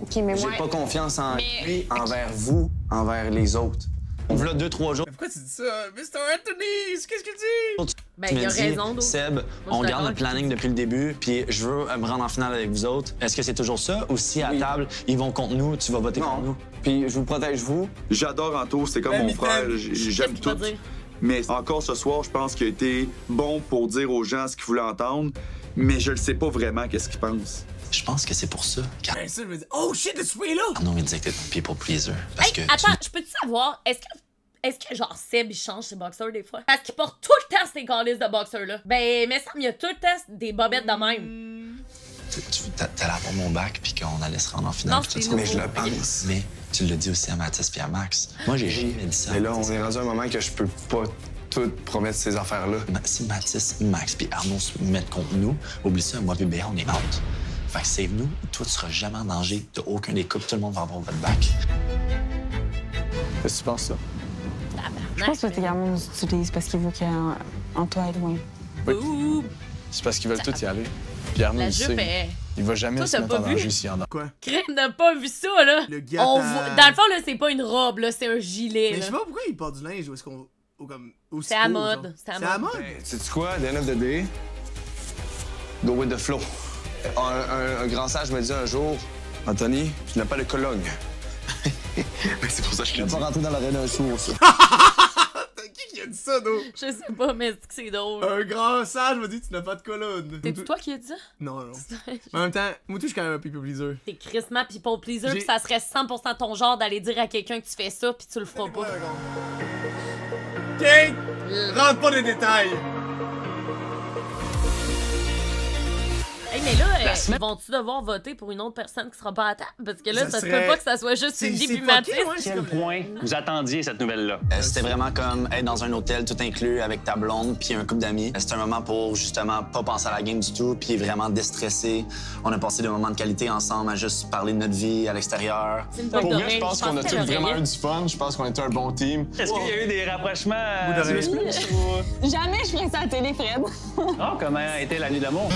OK, mais moi... J'ai pas confiance en lui envers vous, envers les autres. On veut là 2-3 jours. Mais pourquoi tu dis ça? Mr. Anthony, qu'est-ce que tu dis? Ben, il a raison, donc. Seb, on garde notre planning depuis le début, puis je veux me rendre en finale avec vous autres. Est-ce que c'est toujours ça? Ou si à table, ils vont contre nous, tu vas voter contre nous? Puis je vous protège, vous. J'adore Anto, c'est comme mon frère. J'aime tout. Mais encore ce soir, je pense qu'il a été bon pour dire aux gens ce qu'ils voulaient entendre, mais je le sais pas vraiment qu'est-ce qu'ils pensent. Je pense que c'est pour ça. Ben ça, je me dis, oh shit, tu es là! Arnaud me disait que t'es un people pleaser. Parce que attends, je peux-tu savoir, est-ce que genre Seb, il change ses boxers des fois? Parce qu'il porte tout le temps ces calices de boxers-là. Ben, mais ça, il y a tout le temps des bobettes de même. T'allais avoir mon bac puis qu'on allait se rendre en finale. Non, mais je le pense. Mais tu l'as dit aussi à Mathis et à Max. Moi, j'ai jamais dit ça. Mais là, on est rendu à un moment que je peux pas tout promettre ces affaires-là. Si Mathis, Max puis Arnaud se mettent contre nous, oublie ça, moi et Béa, on est out. Fait que save-nous, toi, tu seras jamais en danger de aucun des couples, tout le monde va avoir votre bac. Qu'est-ce que tu penses, ça? Je pense que tes gamins nous utilisent parce qu'ils veulent qu'Antoine est loin. Oui. C'est parce qu'ils veulent tous y aller. Puis Arnaud, il sait. Il va jamais se mettre en danger s'il y en a. Quoi? Crème n'a pas vu ça, là. Le gars. Dans le fond, là, c'est pas une robe, là, c'est un gilet. Mais là. je sais pas pourquoi il porte du linge ou est-ce qu'on. C'est à mode. C'est à mode. Sais-tu quoi? The end of the day, go with the flow. Un grand sage me dit un jour, Anthony, tu n'as pas de Cologne. Mais c'est pour ça que je ne vais pas rentrer dans l'arène d'un sourd, ça. Qui a dit ça, non? Je sais pas, mais c'est drôle. Un grand sage m'a dit tu n'as pas de colonne. C'est toi qui as dit ça? Non. Mais en même temps, Moutou, je suis quand même un people pleaser. T'es crissement people pleaser, pis ça serait 100% ton genre d'aller dire à quelqu'un que tu fais ça, pis tu le feras pas. Kate! Rentre pas dans les détails! Hey, mais là, ils vont-tu devoir voter pour une autre personne qui sera pas à table? Parce que là, ça se peut pas que ça soit juste Cindy puis Mathis. Quel point vous attendiez cette nouvelle-là? C'était vraiment comme être dans un hôtel tout inclus avec ta blonde puis un couple d'amis. C'était un moment pour justement pas penser à la game du tout puis vraiment déstresser. On a passé des moments de qualité ensemble à juste parler de notre vie à l'extérieur. Pour vrai, je pense qu'on a tous vraiment eu du fun. Je pense qu'on était un bon team. Est-ce qu'il y a eu des rapprochements? Jamais je ferais ça à la télé, Fred. Oh, comment a été la nuit d'amour?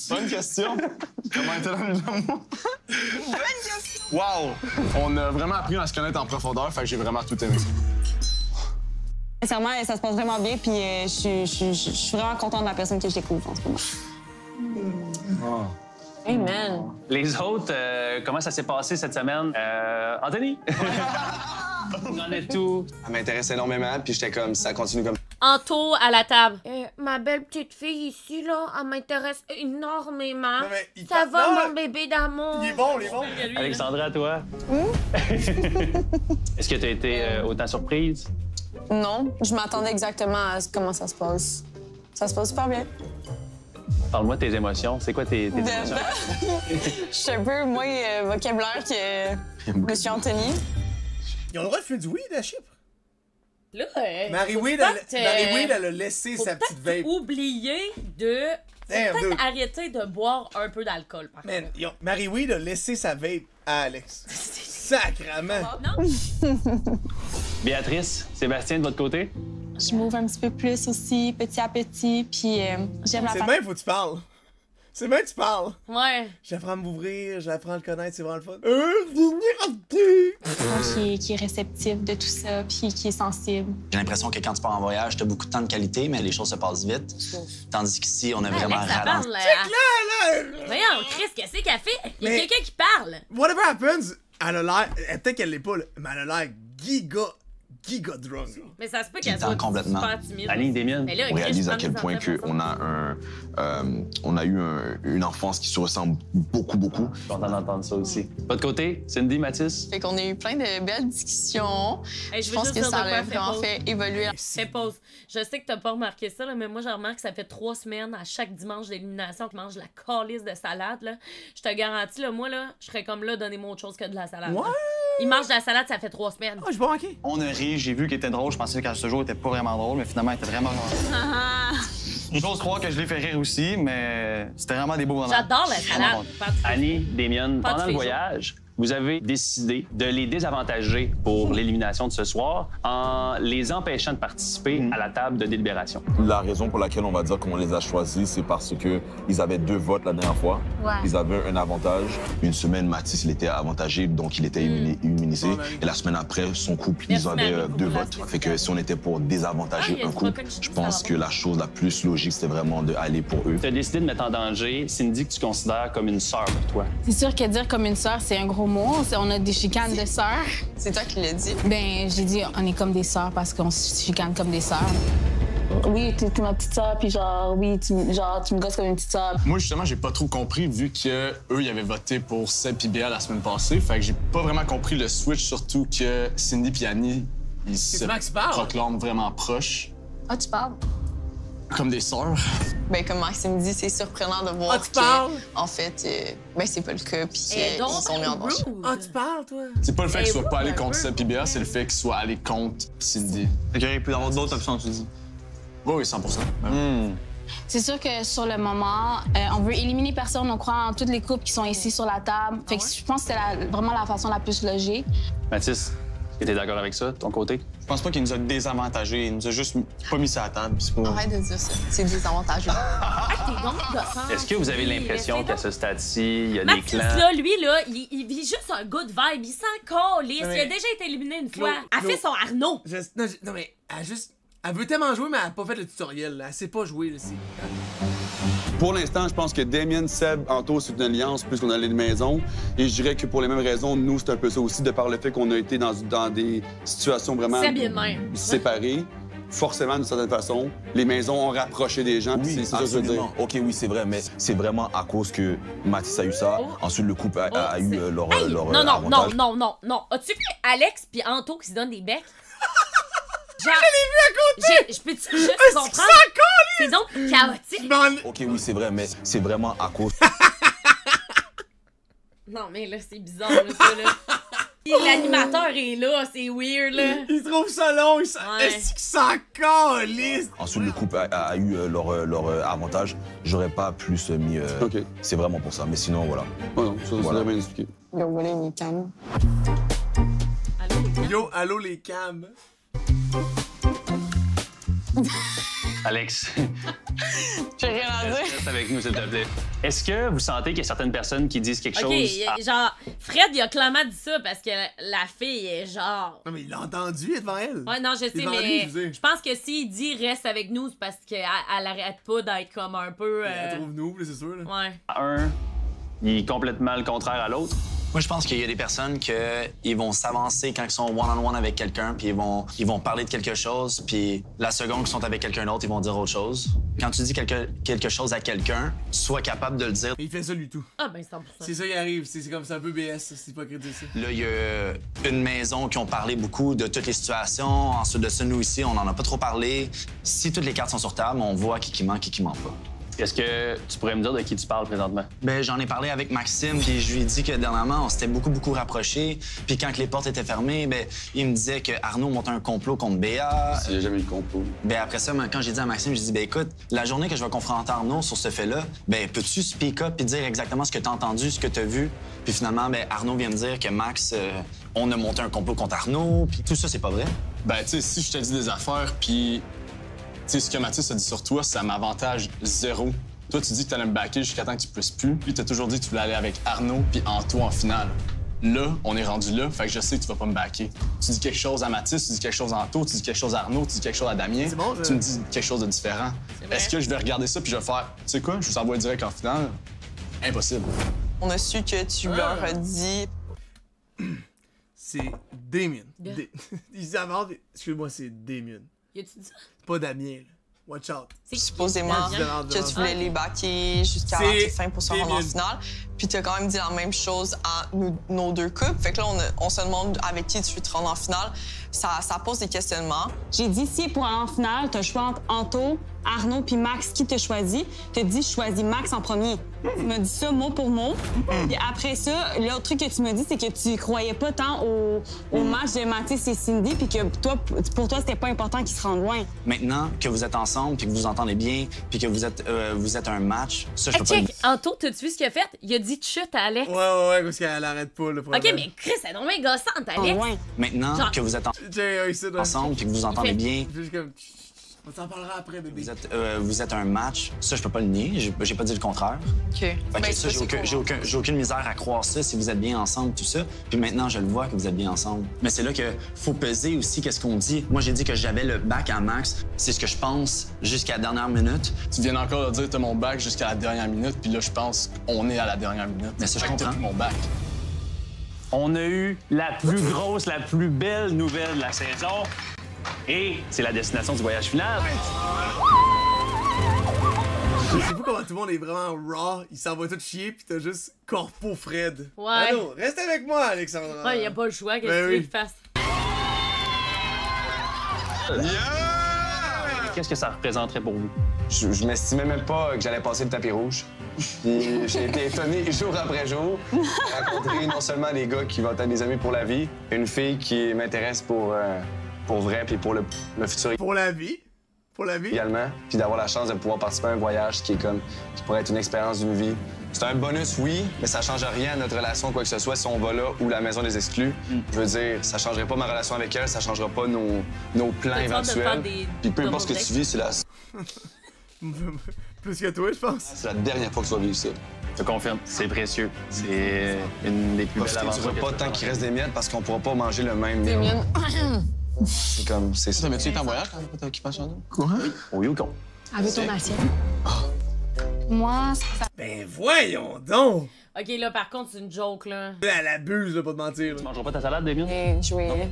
Bonne question. Comment était la nuit d'amour? Bonne question. Wow! On a vraiment appris à se connaître en profondeur, fait que j'ai vraiment tout aimé ça. Sincèrement, ça se passe vraiment bien, puis je suis vraiment contente de la personne que je découvre en ce moment. Amen. Les autres, comment ça s'est passé cette semaine? Anthony? On en est tout. Elle m'intéresse énormément, puis j'étais comme, ça continue comme... Anto à la table. Ma belle petite fille ici, là, elle m'intéresse énormément. Ça va, mon bébé d'amour? Il est bon, il est bon. Alexandra, toi? Est-ce que tu as été autant surprise? Non, je m'attendais exactement à comment ça se passe. Ça se passe super bien. Parle-moi de tes émotions. C'est quoi tes émotions? Je suis un peu moins vocabulaire que Monsieur Anthony. Ils ont le droit de fumer du weed à Chypre? Là, Marie-Weed, elle a laissé sa petite vape. Oublier de... Peut-être arrêter de boire un peu d'alcool, par contre. Marie-Weed a laissé sa vape à Alex. Sacrement! Non? Béatrice, Sébastien, de votre côté? Je m'ouvre un petit peu plus aussi, petit à petit, puis j'aime la C'est même, faut que tu parles. C'est même que tu parles. Ouais. J'apprends à m'ouvrir, j'apprends à le connaître, c'est vraiment le fun. Qui est réceptif de tout ça, puis qui est sensible. J'ai l'impression que quand tu pars en voyage, t'as beaucoup de temps de qualité, mais les choses se passent vite. Tandis qu'ici, on a vraiment ralenti. Voyons, Chris, qu'est-ce qu'elle fait? Il y a quelqu'un qui parle. Whatever happens, elle a l'air... Peut-être qu'elle l'est pas, là, mais elle a l'air giga drunk. Mais ça se peut qu'elle soit super timide. Annie, Damien. On réalise à quel point on a eu une enfance qui se ressemble beaucoup. Je suis content d'entendre ça aussi. De votre côté, Cindy, Mathis? Fait qu'on a eu plein de belles discussions. Je pense que ça a vraiment fait évoluer. Fais pause. Je sais que t'as pas remarqué ça, là, mais moi, je remarque que ça fait 3 semaines à chaque dimanche d'élimination qu'on mange la calice de salade. Là. Je te garantis, là, moi, là, je serais comme là, donnez-moi autre chose que de la salade. Ouais. Il mange de la salade, ça fait 3 semaines. Ah, je vais manquer. On a ri, j'ai vu qu'il était drôle. Je pensais qu'à ce jour, il était pas vraiment drôle, mais finalement, il était vraiment drôle. J'ose croire que je l'ai fait rire aussi, mais c'était vraiment des beaux moments. J'adore la salade. Annie, Damien, pendant le voyage, vous avez décidé de les désavantager pour l'élimination de ce soir en les empêchant de participer à la table de délibération. La raison pour laquelle on va dire qu'on les a choisis, c'est parce qu'ils avaient 2 votes la dernière fois. Ouais. Ils avaient un avantage. Une semaine, Mathis, il était avantagé, donc il était immunisé. Et la semaine après, son couple, ils avaient 2 votes. Fait que si on était pour désavantager un couple, je pense que la chose la plus logique, c'était vraiment d'aller pour eux. Tu as décidé de mettre en danger Cindy, que tu considères comme une sœur pour toi. C'est sûr que dire comme une sœur, c'est un gros mot. On a des chicanes de sœurs. C'est toi qui l'as dit. Ben, j'ai dit on est comme des sœurs parce qu'on se chicane comme des sœurs. Oui, t'es ma petite sœur, puis genre, oui, tu me gosses comme une petite sœur. Moi, justement, j'ai pas trop compris, vu qu'eux, ils avaient voté pour Seb et Béa la semaine passée. Fait que j'ai pas vraiment compris le switch, surtout que Cindy et Annie, ils se proclament vraiment proches. Ah, tu parles? Comme des sœurs. Ben, comme Maxime dit, c'est surprenant de voir tu parles? en fait, ben, c'est pas le cas, puis ils sont mis en danger. Ah, tu parles, toi? C'est pas le fait qu'ils soient pas allés contre Seb et Béa, c'est le fait qu'ils soient allés contre Cindy. Fait qu'il aurait pu y avoir d'autres options, tu dis? Oui, 100%. C'est sûr que sur le moment, on veut éliminer personne. On croit en toutes les couples qui sont ici sur la table. Fait que je pense que c'est vraiment la façon la plus logique. Mathis, es-tu d'accord avec ça, de ton côté? Je pense pas qu'il nous a désavantagés. Il nous a juste pas mis ça à la table. Arrête de dire ça. C'est désavantageux. Est-ce que vous avez l'impression qu'à ce stade-ci, il y a des clans? Là, lui, là, il vit juste un good vibe. Il s'en calisse. Il a déjà été éliminé une fois. Elle fait son Arnaud. Non, mais elle veut tellement jouer, mais elle a pas fait le tutoriel. Là. Elle sait pas jouer. Là, Pour l'instant, je pense que Damien, Seb, Anto, c'est une alliance plus qu'on a les maisons. Et je dirais que pour les mêmes raisons, nous, c'est un peu ça aussi, de par le fait qu'on a été dans des situations vraiment séparées. Forcément, d'une certaine façon, les maisons ont rapproché des gens. Oui, c'est ça que je veux dire. OK, oui, c'est vrai, mais c'est vraiment à cause que Mathis a eu ça. Ensuite, le couple a eu leur avantage. Non. As-tu vu Alex puis Anto qui se donnent des becs? Genre, je l'ai vu à côté! Je peux-tu juste comprendre? C'est donc chaotique. OK, oui, c'est vrai, mais c'est vraiment à cause... Non, mais là, c'est bizarre, là, ça, là. L'animateur est là, c'est weird, là. Ils trouvent ça long, est-ce qu'ils s'en calissent? Ensuite, le couple a eu leur avantage. J'aurais pas plus mis... OK. C'est vraiment pour ça, mais sinon, voilà. Oh non, ça, Voilà. c'est bien expliqué. Yo, voilà les cams. Yo, allô les cams. Alex, J'ai rien à dire. reste avec nous, s'il te plaît. Est-ce que vous sentez qu'il y a certaines personnes qui disent quelque OK, chose... genre, Fred, il a clairement dit ça parce que la fille est genre... Non, mais il l'a entendu, devant elle. Ouais, non, je sais, mais je pense que s'il dit reste avec nous, c'est parce qu'elle arrête pas d'être comme un peu. Elle trouve nous, c'est sûr. Là. Ouais. Un, il est complètement le contraire à l'autre. Moi, je pense qu'il y a des personnes qui vont s'avancer quand ils sont one-on-one avec quelqu'un, puis ils vont parler de quelque chose, puis la seconde qu'ils sont avec quelqu'un d'autre, ils vont dire autre chose. Quand tu dis quelque chose à quelqu'un, sois capable de le dire. Mais il fait ça, lui, tout. Ah, ben 100%. C'est ça qui arrive. C'est comme c'est un peu BS, c'est hypocrite, ça. Là, il y a une maison qui ont parlé beaucoup de toutes les situations. Ensuite de ça, nous, ici, on n'en a pas trop parlé. Si toutes les cartes sont sur table, on voit qui ment pas. Est-ce que tu pourrais me dire de qui tu parles présentement? Ben, j'en ai parlé avec Maxime, puis je lui ai dit que dernièrement, on s'était beaucoup rapprochés. Puis quand les portes étaient fermées, ben, il me disait que Arnaud montait un complot contre Béa. Il n'y a jamais eu de complot. Ben, après ça, quand j'ai dit à Maxime, j'ai dit, ben, écoute, la journée que je vais confronter Arnaud sur ce fait-là, ben, peux-tu speak up et dire exactement ce que t'as entendu, ce que t'as vu? Puis finalement, ben, Arnaud vient me dire que Max, on a monté un complot contre Arnaud, puis tout ça, c'est pas vrai. Ben, tu sais, si je te dis des affaires, puis tu sais, ce que Mathis a dit sur toi, ça m'avantage zéro. Toi, tu dis que t'allais me backer jusqu'à temps que tu puisses plus. Puis t'as toujours dit que tu voulais aller avec Arnaud puis Anto en finale. Là, on est rendu là, fait que je sais que tu vas pas me backer. Tu dis quelque chose à Mathis, tu dis quelque chose à Anto, tu dis quelque chose à Arnaud, tu dis quelque chose à Damien. Bon, tu me dis quelque chose de différent. Est-ce que je vais regarder ça puis je vais faire, tu sais quoi, je vous envoie direct en finale? Impossible. On a su que tu leur as dit... C'est Damien. Il dit avant, excuse-moi, c'est Damien. Y a-tu dit ça? Pas Damien, là. Watch out. Supposément que tu voulais les backer jusqu'à la toute fin pour se rendre en finale. Puis tu as quand même dit la même chose à nos deux couples. Fait que là, on se demande avec qui tu veux te rendre en finale. Ça pose des questionnements. J'ai dit, si pour aller en finale, t'as le choix entre Anto, Arnaud puis Max, qui te choisit? T'as dit, je choisis Max en premier. Tu m'as dit ça mot pour mot. Puis après ça, l'autre truc que tu m'as dit, c'est que tu croyais pas tant au match de Mathis et Cindy, puis que toi, pour toi, c'était pas important qu'ils se rendent loin. Maintenant que vous êtes ensemble, puis que vous entendez bien, puis que vous êtes un match, ça, je peux pas le check, dire. Anto, t'as-tu vu ce qu'il a fait? Il a dit chut à Alex. Ouais, parce qu'elle arrête pas, le problème. OK, mais Chris, c'est donc bien gossante, Alex. Maintenant que vous êtes ensemble, puis que vous entendez bien, On t'en parlera après, bébé. vous êtes un match, ça, je peux pas le nier, j'ai pas dit le contraire. OK. Fait que ça, j'ai aucune misère à croire ça si vous êtes bien ensemble, tout ça. Puis maintenant, je le vois que vous êtes bien ensemble. Mais c'est là que faut peser aussi qu'est-ce qu'on dit. Moi, j'ai dit que j'avais le bac à Max. C'est ce que je pense jusqu'à la dernière minute. Tu viens encore de dire t'as mon bac jusqu'à la dernière minute, puis là, je pense qu'on est à la dernière minute. Mais ça, je Fait que comprends. t'as plus mon bac. On a eu la plus grosse, la plus belle nouvelle de la saison. Et c'est la destination du voyage final. Je sais pas comment tout le monde est vraiment raw, il s'en va tout chier, pis t'as juste Corpo Fred. Ouais. Allô, reste avec moi, Alexandra. Ouais, y a pas le choix, qu'est-ce que tu veux qu'il fasse? Qu'est-ce que ça représenterait pour vous? Je m'estimais même pas que j'allais passer le tapis rouge. Puis j'ai été étonné jour après jour de rencontrer non seulement des gars qui vont être des amis pour la vie, une fille qui m'intéresse pour vrai, puis pour le futur Pour la vie? Pour la vie? également, puis d'avoir la chance de pouvoir participer à un voyage qui pourrait être une expérience d'une vie. C'est un bonus, oui, mais ça change rien à notre relation, quoi que ce soit, si on va là ou la maison des exclus. Je veux dire, ça changerait pas ma relation avec elle, ça changera pas nos plans éventuels. Puis peu importe ce que tu vis, c'est Plus que toi, je pense. c'est la dernière fois que tu vas vivre ça. Je confirme, c'est précieux. C'est une des plus belles Profitez du aventures. repas tant qu'il reste des miettes parce qu'on pourra pas manger le même. Des miennes. C'est comme, c'est ça. Mais tu es en voyage quand t'as pas ta occupation d'eau? Quoi? Oui ou con? Avec ton assiette. Moi, ça... Ben voyons donc! OK, là, par contre, c'est une joke, là. Elle abuse, là, pas de mentir. Tu mangeras pas ta salade, Damien? jouer.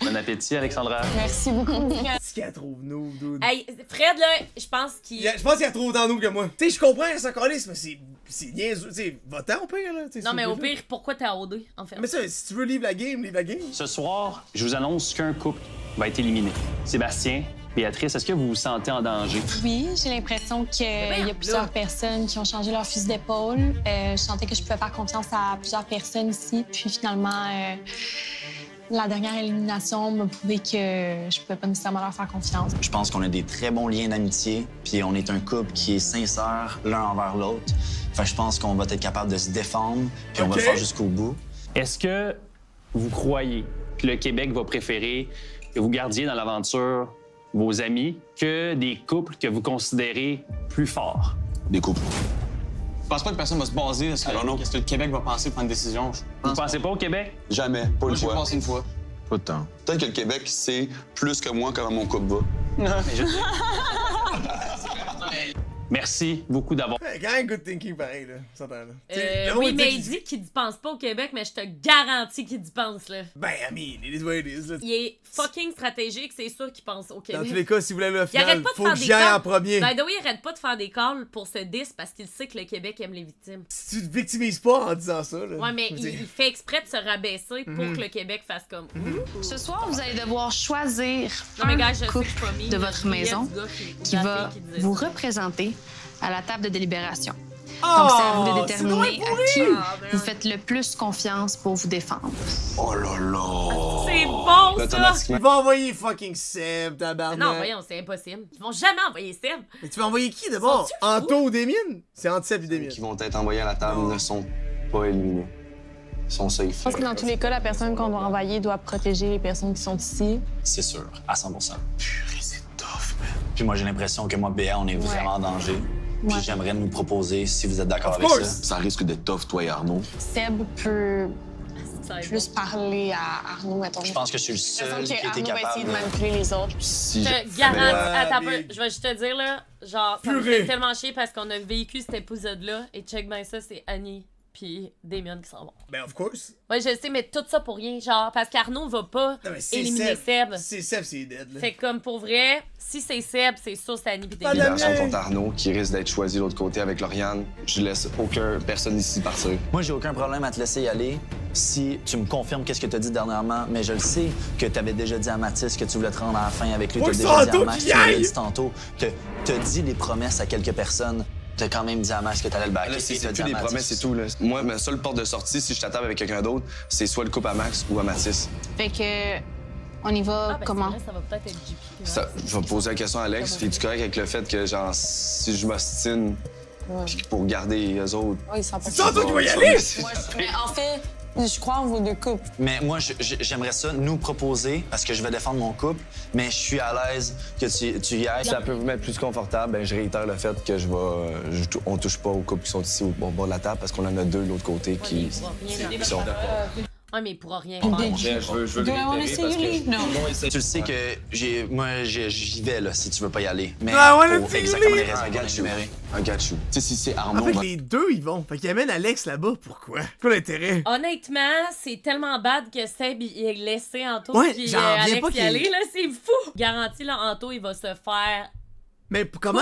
Bon appétit, Alexandra. Merci beaucoup. C'est qu'elle trouve nous, dude. Hey, Fred, là, je pense qu'il... Je pense qu'il y a trop autant nous que moi. Tu sais, je comprends ça calisse, mais c'est niaiseux. Tu sais, va-t'en au pire, là. Non, mais au pire, pourquoi t'es à OD, en fait? Mais ça, si tu veux livre la game, livre la game. Ce soir, je vous annonce qu'un couple va être éliminé. Sébastien Béatrice, est-ce que vous vous sentez en danger? Oui, j'ai l'impression qu'il y a plusieurs personnes qui ont changé leur fusil d'épaule. Je sentais que je pouvais faire confiance à plusieurs personnes ici. Puis finalement, la dernière élimination m'a prouvé que je pouvais pas nécessairement leur faire confiance. Je pense qu'on a des très bons liens d'amitié, puis on est un couple qui est sincère l'un envers l'autre. Fait que je pense qu'on va être capable de se défendre, puis on va le faire jusqu'au bout. Est-ce que vous croyez que le Québec va préférer que vous gardiez dans l'aventure vos amis que des couples que vous considérez plus forts? Des couples. Je pense pas que personne va se baser sur ce que le Québec va penser pour une décision. Vous pensez pas au Québec? Jamais, pas une fois. J'ai pensé une fois. Pas de temps. Peut-être que le Québec sait plus que moi comment mon couple va. Merci beaucoup d'avoir... Hey, quand même good thinking pareil, là. Oui, mais il dit qu'il ne pense pas au Québec, mais je te garantis qu'il y pense, là. Ben, I mean, it is what it is, là. Il est fucking stratégique, c'est sûr qu'il pense au Québec. Dans tous les cas, si vous voulez le final, arrête pas de faut faire que des j'y aille calls. en premier. Ben, il arrête pas de faire des calls pour se diss parce qu'il sait que le Québec aime les victimes. Si tu te victimises pas en disant ça, là. Ouais, mais il fait exprès de se rabaisser pour que le Québec fasse comme... Ce soir, vous allez devoir choisir Non, mais gars, un je sais couple que je suis pas mis, de mais votre il y a maison du gars qui de la va fille qui disait vous ça. représenter à la table de délibération. Oh, Donc, c'est à vous de déterminer c'est à qui ben vous faites le plus confiance pour vous défendre. Oh là là! C'est bon, ça! Tu vas envoyer fucking Seb, tabarnak. Non, voyons, c'est impossible. Ils vont jamais envoyer Seb. Mais tu vas envoyer qui d'abord? Anto ou Damien? C'est entre Seb et Damien. Qui vont être envoyés à la table ne sont pas éliminés. Ils sont safe. Je pense que dans tous les cas, la personne qu'on doit envoyer doit protéger les personnes qui sont ici. C'est sûr, à 100 Purée, c'est tough, man. Puis moi, j'ai l'impression que moi, Béa, on est vraiment en danger. Puis j'aimerais nous proposer, si vous êtes d'accord avec ça. Ça risque d'être tough, toi et Arnaud. Seb peut plus parler à Arnaud, mettons. Je pense que je suis le seul qui était Arnaud va essayer capable. de manipuler les autres. Si Je te garantis... Attends un peu, je vais juste te dire, là, genre, ça me fait tellement chier parce qu'on a vécu cet épisode-là, et check bien ça, c'est Annie puis Damien qui s'en vont. Ben, of course. Ouais, je sais, mais tout ça pour rien, genre, parce qu'Arnaud va pas éliminer Seb. C'est Seb, c'est dead, là. Fait que comme pour vrai, si c'est Seb, c'est sûr c'est Annie puis Damien. Libération contre Arnaud, qui risque d'être choisi de l'autre côté avec Lauriane. Je laisse personne ici partir. Moi, j'ai aucun problème à te laisser y aller si tu me confirmes qu'est-ce que tu as dit dernièrement, mais je le sais que tu avais déjà dit à Mathis que tu voulais te rendre à la fin avec lui. Tu as déjà dit à Max, tu l'as dit tantôt. Tu as dit des promesses à quelques personnes. T'as quand même dit à Max que t'allais le backer. Là, c'est plus des promesses, c'est tout. Là. Moi, ma seule porte de sortie, si je t'attends avec quelqu'un d'autre, c'est soit le couple à Max ou à Mathis. Fait que, on y va comment? Vrai, ça va peut-être être JP. Je vais poser la question à Alex. Es-tu correct avec le fait que, genre, si je m'ostine pour garder eux autres... Oui, ça c'est toi qui vas y aller! Mais en fait, je crois en vos deux couples. Mais moi, j'aimerais ça nous proposer, parce que je vais défendre mon couple, mais je suis à l'aise que tu y ailles. Si ça peut vous mettre plus confortable, ben, je réitère le fait que on touche pas aux couples qui sont ici au bord de la table, parce qu'on en a deux de l'autre côté qui sont... Ouais, mais il pourra rien faire. Je veux tu le sais que moi, j'y vais, là, si tu veux pas y aller. Mais pour exactement les raisons qu'on a énumérées. I got you. Tu sais, si c'est Arnaud... En fait, les deux, ils vont. Fait qu'ils amènent Alex là-bas. Pourquoi? Quoi l'intérêt? Honnêtement, c'est tellement bad que Seb, il est laissé Anto puis Alex y aller, là, c'est fou! Garanti, là, Anto, il va se faire... Mais comment?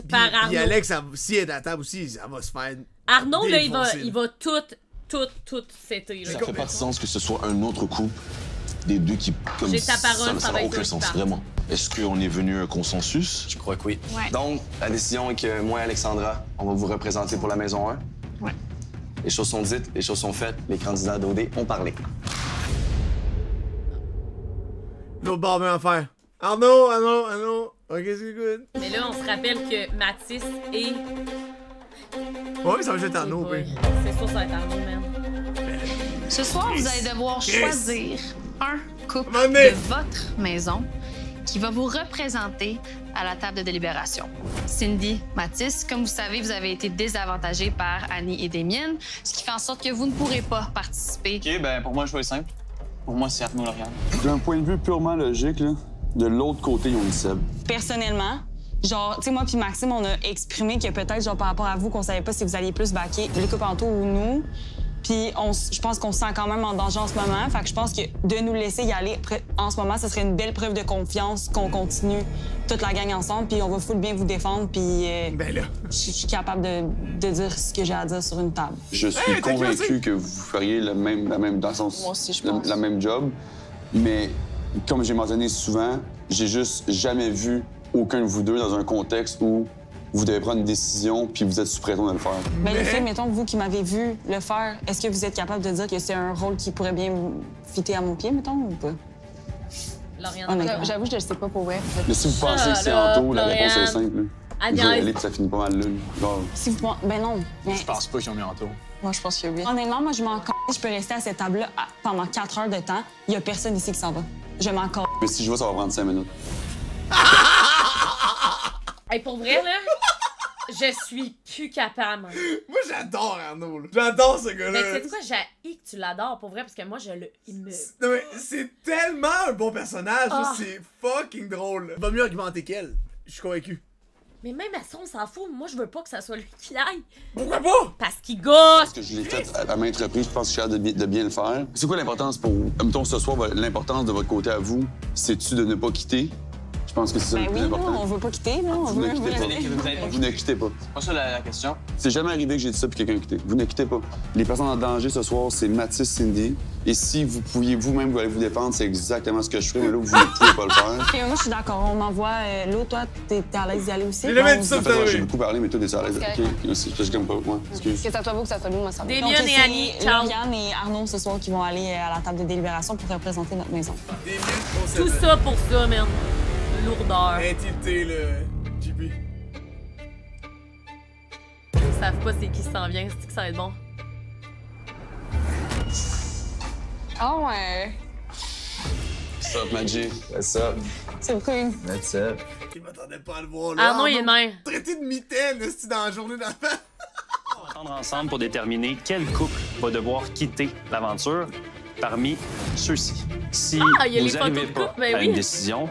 Par Arnaud. Puis Alex, si elle est à la table aussi, ça va se faire... Arnaud, là, il va tout s'éter. Ça fait pas de sens que ce soit un autre couple des deux qui... Comme j'ai ta parole, ça n'a aucun sens, vraiment. Est-ce qu'on est venu à un consensus? Je crois que oui. Ouais. Donc, la décision est que moi et Alexandra, on va vous représenter pour la maison 1. Ouais. Les choses sont dites, les choses sont faites, les candidats d'OD ont parlé. L'autre bord veut en faire. Arnaud. Ok, c'est good. Mais là, on se rappelle que Mathis et... Ouais, ça va être Arnaud, oui. C'est sûr, ça va être Arnaud, man. Ce soir, vous allez devoir choisir un couple de votre maison qui va vous représenter à la table de délibération. Cindy, Mathis, comme vous savez, vous avez été désavantagés par Annie et Damien, ce qui fait en sorte que vous ne pourrez pas participer. OK, ben pour moi, le choix est simple. Pour moi, c'est Arnaud Lauriane. D'un point de vue purement logique, là, de l'autre côté, ils ont le Seb. Personnellement, genre, tu sais, moi puis Maxime, on a exprimé que peut-être, genre, par rapport à vous, qu'on savait pas si vous alliez plus backer les couples Anto ou nous. Puis je pense qu'on se sent quand même en danger en ce moment. Fait que je pense que de nous laisser y aller en ce moment, ce serait une belle preuve de confiance qu'on continue toute la gang ensemble. Puis on va full bien vous défendre. Puis ben là, je suis capable de dire ce que j'ai à dire sur une table. Je suis convaincu que vous feriez dans le sens, moi aussi, je pense. la même job. Mais comme j'ai mentionné souvent, j'ai juste jamais vu aucun de vous deux dans un contexte où vous devez prendre une décision puis vous êtes sous pression de le faire. Ben, les filles, mettons, vous qui m'avez vu le faire, est-ce que vous êtes capable de dire que c'est un rôle qui pourrait bien fitter à mon pied, mettons, ou pas? J'avoue, je le sais pas pour vrai. Mais si vous pensez que c'est Anto, la réponse est simple. Vous allez aller puis ça finit pas mal là. Si vous pensez... Ben non. Mais... Je pense pas qu'ils ont mis Anto. Moi, je pense que oui. Honnêtement, moi, je m'en c***. Je peux rester à cette table-là pendant 4 heures de temps. Il y a personne ici qui s'en va. Je m'en c***. Mais si je vais, ça va prendre 5 minutes. Hey, pour vrai, là, je suis plus capable. Moi, j'adore Arnaud. J'adore ce gars-là. Mais c'est quoi, j'ai que tu l'adores, pour vrai, parce que moi, il me... Non, mais c'est tellement un bon personnage. C'est fucking drôle. Il va mieux argumenter qu'elle. Je suis convaincu. Mais même à ça, on s'en fout. Moi, je veux pas que ça soit lui qui l'aille. Pourquoi pas? Parce qu'il gosse. Parce que je l'ai fait à maintes reprises, je pense que je suis capable de bien le faire. C'est quoi l'importance pour vous? Mettons, ce soir, l'importance de votre côté à vous, c'est-tu de ne pas quitter? Je pense que c'est ça le plus important. Non, on veut pas quitter, non. Vous ne quittez pas. Vous ne quittez pas. C'est pas ça la question. C'est jamais arrivé que j'ai dit ça puis quelqu'un a quitté. Vous ne quittez pas. Les personnes en danger ce soir, c'est Mathis, Cindy. Et si vous pouviez vous-même vous aller vous défendre, c'est exactement ce que je ferais, mais là, vous ne pouvez pas le faire. OK, moi, je suis d'accord. On m'envoie l'eau. Toi, t'es à l'aise d'y aller aussi? J'ai beaucoup parlé, mais toi, t'es à l'aise. OK, c'est comme pas moi. Excuse. Que ça soit vous, que ça soit nous, moi, ça va. Déliane et Annie, ciao. Lauriane et Arnaud, ce soir, qui vont aller à la table de délibération pour représenter notre maison. Tout ça pour ça, man. Lourdeur. Intimité, le JP. Ils savent pas c'est qui s'en vient, c'est que ça va être bon. Ah ouais. What's up, Maggie? What's up? C'est cool. What's up? Je m'attendais pas à le voir là. Arnaud, il est de même. Traité de mitaine, est-ce dans la journée d'enfant? On va attendre ensemble pour déterminer quel couple va devoir quitter l'aventure parmi ceux-ci. Si vous n'arrivez pas à une décision,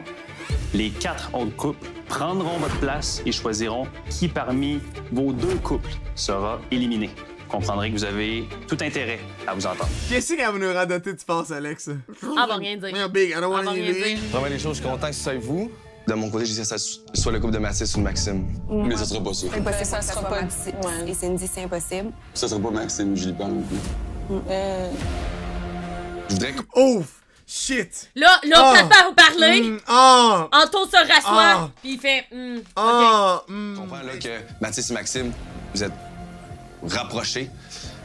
les 4 autres couples prendront votre place et choisiront qui parmi vos 2 couples sera éliminé. Vous comprendrez que vous avez tout intérêt à vous entendre. Qu'est-ce qu'elle va nous radoter, tu penses, Alex? Elle va rien dire. Big, I don't want rien dire. Vraiment, les choses, je suis content que ce soit vous. De mon côté, je dis que ça soit le couple de Mathis ou de Maxime. Mais ça sera pas ça. Ça sera pas. Et Cindy, c'est impossible. Ça sera pas Maxime ou Julie Pan non plus. Je voudrais que... Ouf! Shit! Là, papa vous parler. Anto se rassoit, puis il fait. Je comprends là que Mathis et Maxime, vous êtes rapprochés,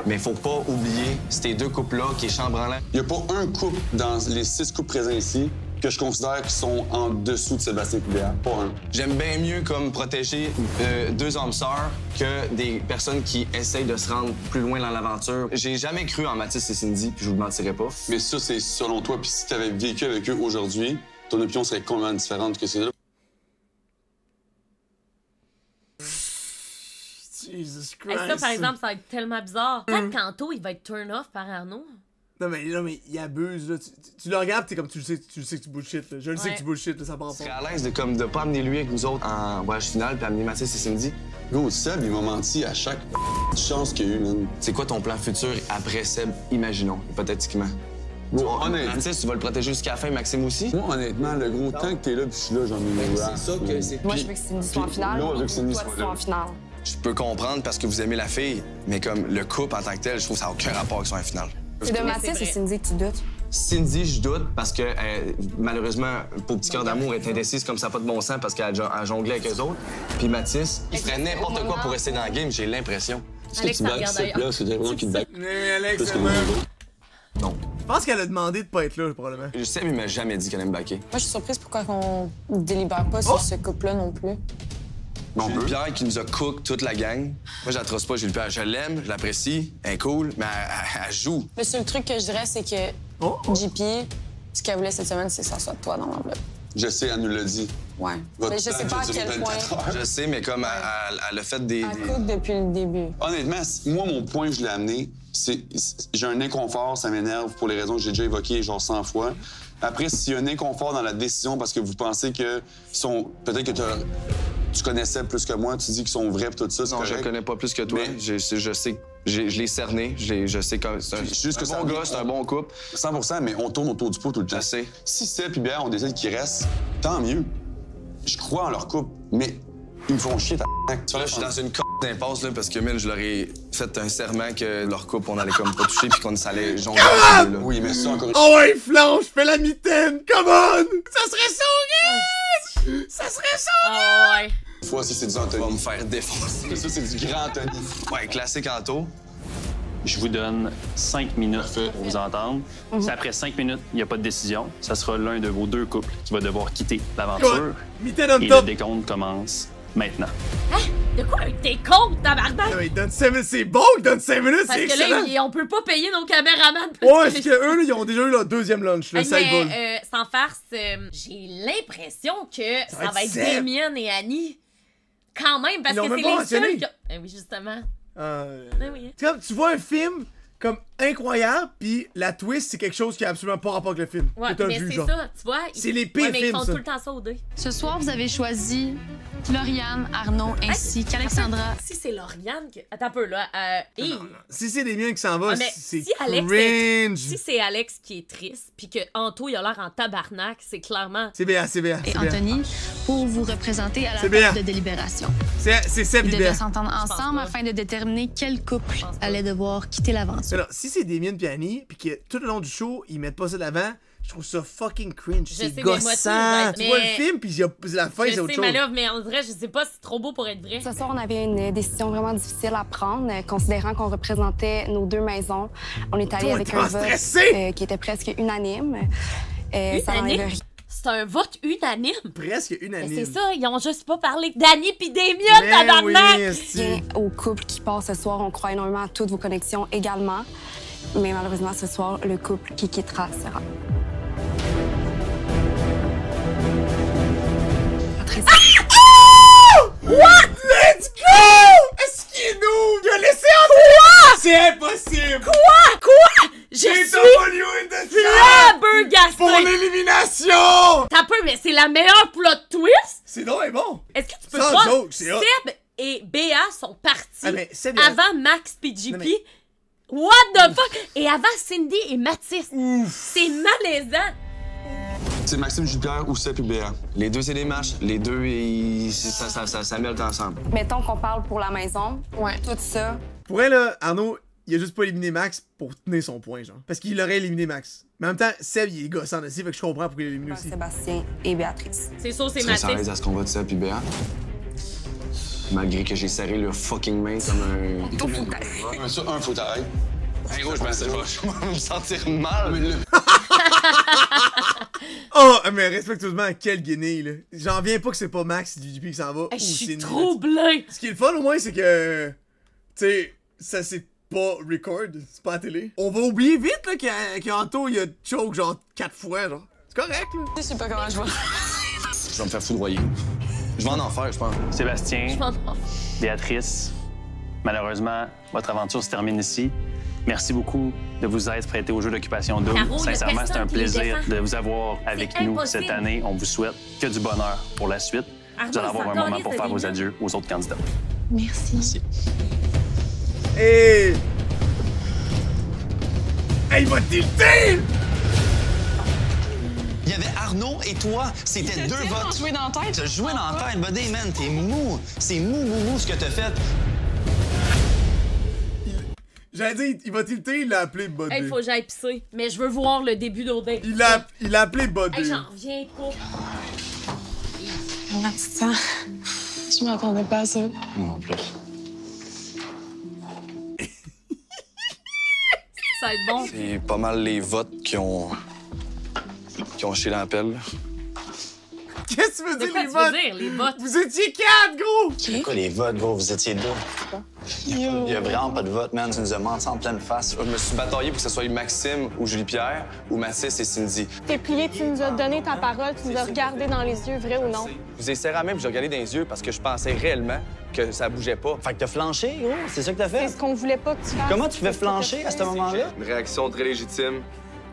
mais faut pas oublier ces 2 couples-là qui est chambranlant. Il n'y a pas un couple dans les 6 couples présents ici que je considère qui sont en dessous de Sébastien et Béa. Pas un. J'aime bien mieux comme protéger 2 hommes sœurs que des personnes qui essayent de se rendre plus loin dans l'aventure. J'ai jamais cru en Mathis et Cindy, puis je vous le mentirais pas. Mais ça, c'est selon toi. Puis si tu avais vécu avec eux aujourd'hui, ton opinion serait complètement différente que celle-là. Jesus Christ. Ça, par exemple, ça va être tellement bizarre. Peut-être qu'Anto, il va être turn off par Arnaud. Non, mais il abuse, là. Tu le regardes, t'es comme, tu le sais que tu bullshit, là. Je le sais que tu bullshit, là, ça prend pas. Tu serais à l'aise de pas amener lui avec nous autres en voyage final, puis amener Mathis et Cindy? Go, Seb, il m'a menti à chaque chance qu'il y a eu, man. C'est quoi ton plan futur après Seb, imaginons, hypothétiquement? Honnêtement, Mathis, tu vas le protéger jusqu'à la fin, Maxime aussi? Moi, honnêtement, le gros temps que t'es là, puis je suis là, j'en ai c'est ça que c'est. Moi, je veux que Cindy soit en finale. Moi, je veux que Cindy soit en finale. Je peux comprendre parce que vous aimez la fille, mais comme le couple en tant que tel, je trouve que ça n'a aucun rapport avec son finale. C'est de Mathis ou Cindy que tu doutes? Cindy, je doute parce que malheureusement, pour Petit Cœur d'amour, elle est indécise comme ça, pas de bon sens parce qu'elle a jonglé avec eux autres. Puis Mathis, il ferait n'importe quoi pour rester dans le game, j'ai l'impression. Est-ce que tu bagues cette là? C'est vraiment qui te bague. Mais Alex, non. Je pense qu'elle a demandé de pas être là, probablement. Je sais, mais il m'a jamais dit qu'elle allait me baquer. Moi, je suis surprise pourquoi on délibère pas sur ce couple-là non plus. Julie Pierre qui nous a cook toute la gang. Moi, j'atroce pas Julie Pierre. Je l'aime, je l'apprécie, elle est cool, mais elle joue. Le seul truc que je dirais, c'est que JP, ce qu'elle voulait cette semaine, c'est que ça soit toi dans l'enveloppe. Je sais, elle nous l'a dit. Ouais. Mais je sais pas à quel point. Je sais, mais comme elle a fait des... Elle cook depuis le début. Honnêtement, moi, mon point, je l'ai amené, c'est j'ai un inconfort, ça m'énerve pour les raisons que j'ai déjà évoquées genre 100 fois. Après, s'il y a un inconfort dans la décision parce que vous pensez que sont... Peut-être que tu connaissais plus que moi, tu dis qu'ils sont vrais et tout ça, c'est Non, correct. je connais pas plus que toi. Mais... Je sais, je l'ai cerné, je sais que c'est un bon gars, c'est un bon couple. 100%, mais on tourne autour du pot tout le temps. Je sais. Si Seb et Béa, on décide qu'ils restent, tant mieux. Je crois en leur couple, mais ils me font chier, Tu vois, là, je suis dans une d'impasse, là, parce que, man, je leur ai fait un serment que leur couple, on allait comme pas toucher, puis qu'on allait jongler. Oui, mais ça, encore... Oh ouais, flanche, fais la mitaine, come on! Ça serait so good! Ça serait so good! Ah ouais. Une fois, si c'est du Anthony, on va me faire défoncer. Ça, c'est du grand Anthony. Ouais, classique Anto. Je vous donne 5 minutes pour vous entendre. Si après 5 minutes, il n'y a pas de décision, ça sera l'un de vos deux couples qui va devoir quitter l'aventure. Et le décompte commence maintenant. Hein? De quoi un décompte, tabarnak? Il donne 5 minutes, c'est bon qu'il donne 5 minutes, c'est excellent! Parce que là, on peut pas payer nos caméramans. Ouais, parce qu'eux, là, ils ont déjà eu leur deuxième lunch, le side bowl. Sans farce, j'ai l'impression que ça va être Damien et Annie. Quand même, parce que c'est les seuls qui... oui, justement. Oui. Tu vois un film comme incroyable, puis la twist, c'est quelque chose qui a absolument pas rapport avec le film. Ouais, mais c'est ça, tu vois. C'est les pires films, mais ils font ça. tout le temps ça au dé. Ce soir, vous avez choisi Lauriane, Arnaud ainsi qu'Alexandra. Si c'est Lauriane que... Attends un peu, là. Non. Si c'est des miens qui s'en va, c'est cringe. Si c'est Alex qui est triste, puis que Anto, il a l'air en tabarnak, c'est clairement... C'est bien. Et Anthony, pour vous représenter à la table de délibération. C'est Seb Ils devaient s'entendre ensemble afin de déterminer quel couple allait devoir quitter l'aventure. Alors, si c'est Damien et Annie, puis que tout le long du show, ils mettent pas ça de l'avant, je trouve ça fucking cringe. C'est gossant. Tu vois le film, puis la fin, c'est autre chose. Mais on dirait, je sais pas, c'est trop beau pour être vrai. Ce soir, on avait une décision vraiment difficile à prendre, considérant qu'on représentait nos deux maisons. On est allé avec un vote qui était presque unanime. C'est un vote unanime. Presque unanime. Mais c'est ça, ils ont juste pas parlé d'Annie pis Damien, tabarnak! Bien au couple qui part ce soir, on croit énormément à toutes vos connexions également. Mais malheureusement, ce soir, le couple qui quittera sera. What? Let's go! Est-ce qu'il est nous? Il a laissé en quoi? C'est impossible! Quoi? Je suis flabbergastée! Pour l'élimination! T'as peu, mais c'est la meilleure plot twist! C'est donc bon! Est-ce que tu peux croire Seb et Béa sont partis avant Max et JP? What the fuck? Et avant Cindy et Mathis. C'est malaisant! C'est Maxime Gilbert ou Seb et Béa. Les deux, c'est des matchs. Les deux, ça mêle ensemble. Mettons qu'on parle pour la maison. Ouais. Tout ça. Pour elle, là, Arnaud, il a juste pas éliminé Max pour tenir son point, genre. Parce qu'il aurait éliminé Max. Mais en même temps, Seb, il est gossant aussi, fait que je comprends pourquoi il l'a éliminé aussi. Sébastien et Béatrice. C'est sûr, c'est Mathis. Mathis. À ce qu'on va de Seb et Béa. Malgré que j'ai serré leur fucking main comme un... Un fauteuil. Hey, gros, je vais me sentir mal. Oh, mais respectueusement, quel guinée, là. J'en viens pas que c'est pas Max JP qui s'en va. Je suis troublé. Ce qui est le fun, au moins, c'est que... Tu sais, ça c'est pas record, c'est pas à la télé. On va oublier vite, là, qu'Anto, il a choke, genre, 4 fois, genre. C'est correct, là. Je sais pas comment je vois. Je vais me faire foudroyer. Je vais en enfer, je pense. Sébastien, Béatrice, malheureusement, votre aventure se termine ici. Merci beaucoup de vous être prêté au jeu d'Occupation Double. Sincèrement, c'est un plaisir de vous avoir avec nous cette année. On vous souhaite que du bonheur pour la suite. Vous allez avoir un moment pour faire vos adieux aux autres candidats. Merci. Hey! Hey, il va tilter! Il y avait Arnaud et toi, c'était deux votes. Joué dans la tête. T'as joué dans la tête, buddy, man, t'es mou. C'est mou ce que t'as fait. J'allais dire, il va tilter, il l'a appelé Buddy. Il faut que j'aille pisser, mais je veux voir le début d'Odin. Il l'a appelé Buddy. J'en reviens pas. Ma petite sœur, je m'attendais pas à ça. Non plus. Ça va être bon. C'est pas mal les votes qui ont chié dans la pelle. Qu'est-ce que tu veux dire, les votes? Vous étiez 4, gros! C'est quoi les votes, gros? Vous étiez deux. Il y a vraiment pas de vote, man. Tu nous as menti en pleine face. Je me suis bataillé pour que ce soit Maxime ou Julie-Pierre ou Mathis et Cindy. T'es plié, tu nous as donné ta parole, tu nous as regardé dans les yeux, vrai ou non? Je vous ai serré la main puis j'ai regardé dans les yeux parce que je pensais réellement que ça bougeait pas. Fait que t'as flanché, gros? C'est ça que t'as fait? C'est ce qu'on voulait pas que tu fasses. Comment tu fais flancher à ce moment-là? Une réaction très légitime.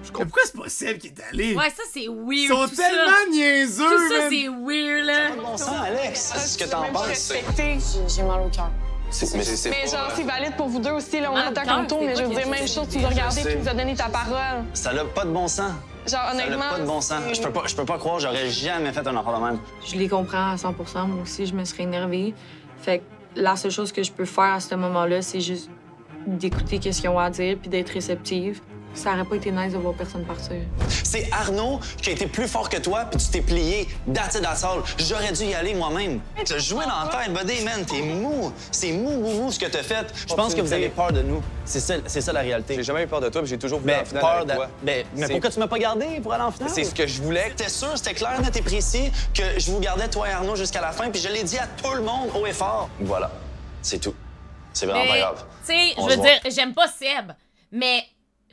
Mais pourquoi c'est pas celle qui est allée? Ouais, ça, c'est weird. Ils sont tellement niaiseux, tout ça, c'est weird, là. Bon sang, Alex, c'est ce que t'en penses. J'ai mal au cœur. Mais genre, c'est valide pour vous deux aussi, là, on attend comme tout, mais je veux dire, même chose, tu nous as regardé, tu nous as donné ta parole. Ça n'a pas de bon sens. Genre, honnêtement. Ça n'a pas de bon sens. Je peux pas croire, j'aurais jamais fait un affaire de même. Je les comprends à 100 moi aussi, je me serais énervée. Fait que la seule chose que je peux faire à ce moment-là, c'est juste d'écouter ce qu'ils ont à dire puis d'être réceptive. Ça aurait pas été nice de voir personne partir. C'est Arnaud qui a été plus fort que toi, puis tu t'es plié. That's it, that's all. J'aurais dû y aller moi-même. T'as joué dans la tête, buddy, man. T'es mou. C'est mou ce que t'as fait. Je pense que vous avez peur de nous. C'est ça la réalité. J'ai jamais eu peur de toi, mais j'ai toujours voulu aller en finale avec toi. Mais pourquoi tu m'as pas gardé pour aller en finale? C'est ce que je voulais. C'était sûr, c'était clair, net et précis que je vous gardais, toi et Arnaud, jusqu'à la fin, puis je l'ai dit à tout le monde, haut et fort. Voilà. C'est tout. C'est vraiment pas grave. Tu sais, je veux dire, j'aime pas Seb, mais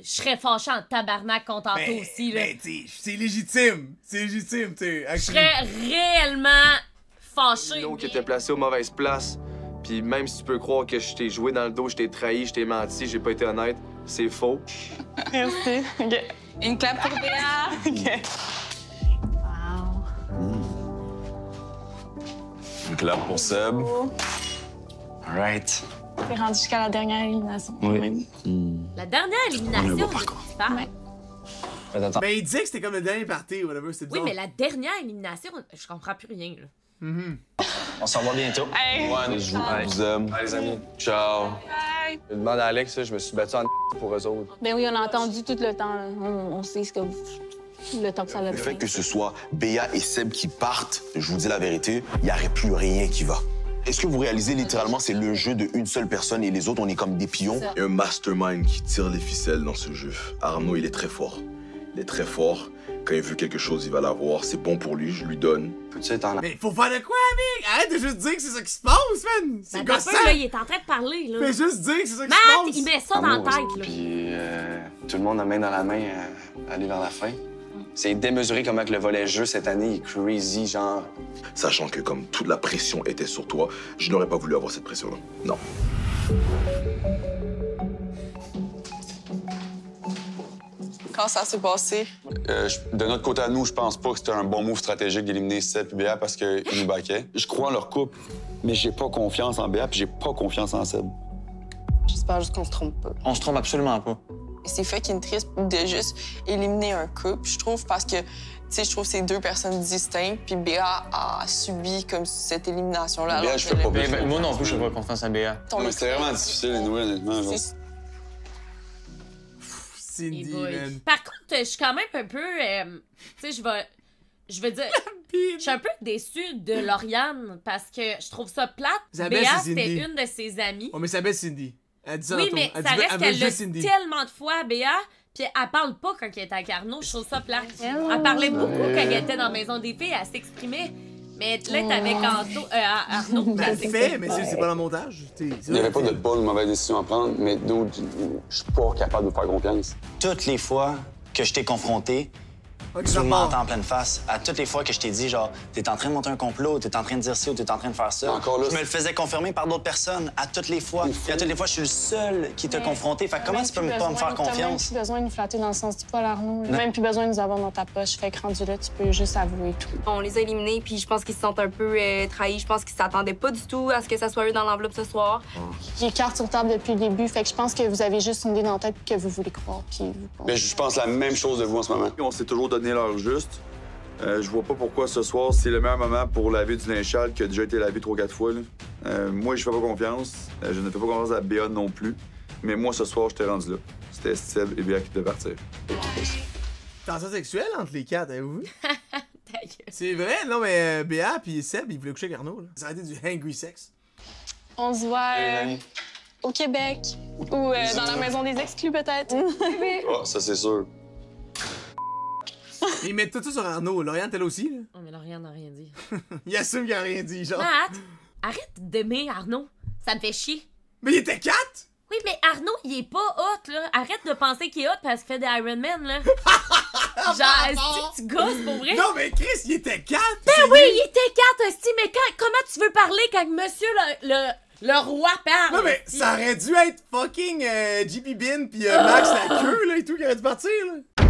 je serais fâchée en tabarnak contre Anto aussi, là. Mais c'est légitime. C'est légitime, tu sais. Je serais réellement fâchée. L'eau qui était placé aux mauvaises places. Puis même si tu peux croire que je t'ai joué dans le dos, je t'ai trahi, je t'ai menti, j'ai pas été honnête, c'est faux. Merci. OK. Une clap pour Béa. OK. Une clap pour Seb. All right. T'es rendu jusqu'à la dernière élimination. Oui. La dernière élimination, c'est pas. Attends. Mais il disait que c'était comme le dernier party ou whatever, c'était Oui, bizarre. mais la dernière élimination, je comprends plus rien, là. On se revoit bientôt. Hey. Ouais, Je vous aime. Allez, les amis. Ciao. Bye. Je demande à Alex, là, je me suis battu en pour eux autres. Ben oui, on a entendu tout le temps. Là. On sait ce que le temps que ça a Le duré. fait que ce soit Béa et Seb qui partent, je vous dis la vérité, il n'y aurait plus rien qui va. Est-ce que vous réalisez littéralement, c'est le jeu d'une seule personne et les autres, on est comme des pions? Il y a un mastermind qui tire les ficelles dans ce jeu. Arnaud, il est très fort. Il est très fort. Quand il veut quelque chose, il va l'avoir. C'est bon pour lui, je lui donne. Peux-tu être en... Mais faut faire de quoi, mec? Arrête de juste dire que c'est ça qui se passe, man! C'est Ben, gossant! là, il est en train de parler, là. Fais juste dire que c'est ça qui Matt, se passe! il met ça dans la tête, là. Puis tout le monde a main dans la main à aller vers la fin. C'est démesuré comment que le volet jeu cette année est crazy, genre. Sachant que comme toute la pression était sur toi, je n'aurais pas voulu avoir cette pression-là. Non. Quand ça s'est passé? De notre côté à nous, je pense pas que c'était un bon move stratégique d'éliminer Seb et Béa parce qu'ils nous backaient. Je crois en leur couple, mais j'ai pas confiance en Béa puis j'ai pas confiance en Seb. J'espère juste qu'on se trompe pas. On se trompe absolument pas. C'est fucking triste de juste éliminer un couple, je trouve, parce que, tu sais, je trouve que c'est deux personnes distinctes, puis Béa a subi comme cette élimination-là. Béa, je fais pas Mais, bien. moi non plus, je fais pas confiance à Béa. Mais c'était vraiment difficile, honnêtement. Genre. Cindy, boy. man. Par contre, je suis quand même un peu. Tu sais, je veux dire. Je suis un peu déçue de Lauriane parce que je trouve ça plate. Isabelle, Béa, c'est c'était Cindy. une de ses amies. Oh, mais ça s'appelle Cindy. Elle dit ça Oui, tantôt. mais Elle ça dit- reste elle veut qu'elle l'a juste Cindy. tellement de fois, Béa, puis elle parle pas quand elle est avec Arnaud. Je trouve ça plate. Elle parlait beaucoup quand elle était dans la Maison des filles, elle s'exprimait. Mais là, t'es avec Arnaud. Mais elle fait, mais c'est pas dans le montage. Il n'y avait pas de bonne ou mauvaise décision à prendre, mais d'autres, je suis pas capable de faire confiance. Toutes les fois que je t'ai confronté, tu ça me part. mentais en pleine face. À toutes les fois que je t'ai dit, genre, t'es en train de monter un complot, t'es en train de dire ci ou t'es en train de faire ça. Encore là, je me le faisais confirmer par d'autres personnes. À toutes les fois. Et à toutes les fois, je suis le seul qui t'a confronté. Fait que comment tu peux pas me faire T'as même confiance? plus besoin de nous flatter dans le sens du poil, Arnaud. T'as même plus besoin de nous avoir dans ta poche. Fait que rendu là, tu peux juste avouer tout. On les a éliminés, puis je pense qu'ils se sentent un peu trahis. Je pense qu'ils s'attendaient pas du tout à ce que ça soit eux dans l'enveloppe ce soir. J'ai carte sur table depuis le début. Fait que je pense que vous avez juste une idée dans la tête que vous voulez croire. Puis vous... Mais je pense la même chose de vous en ce moment. On s'est toujours donné l'heure juste. Je vois pas pourquoi ce soir, c'est le meilleur moment pour laver du linge sale qui a déjà été lavé 3-4 fois. Là. Moi, je fais pas confiance. Je ne fais pas confiance à Béa non plus. Mais moi, ce soir, je t'ai rendu là. C'était Seb et Béa qui devaient partir. Tension sexuelle entre les quatre, avez-vous vu? C'est vrai, non, mais Béa puis Seb, ils voulaient coucher avec Arnaud. Là. Ça aurait été du hangry sex. On se voit au Québec ou dans la maison des exclus, peut-être. Ah, ça, c'est sûr. Ils mettent tout ça sur Arnaud. Lauriane, t'es là aussi, là? Oh, mais Lauriane n'a rien dit. Il assume qu'il a rien dit, genre. Matt, arrête d'aimer Arnaud. Ça me fait chier. Mais il était 4! Oui, mais Arnaud, il est pas hot, là. Arrête de penser qu'il est hot parce qu'il fait des Iron Man, là. Genre, est-ce que tu gosses pour vrai? Non, mais Chris, il était 4! Ben oui, il était 4, esti, mais comment tu veux parler quand monsieur le roi parle? Non, mais ça aurait dû être fucking JP Bin pis Max la queue, là, et tout, qui aurait dû partir, là.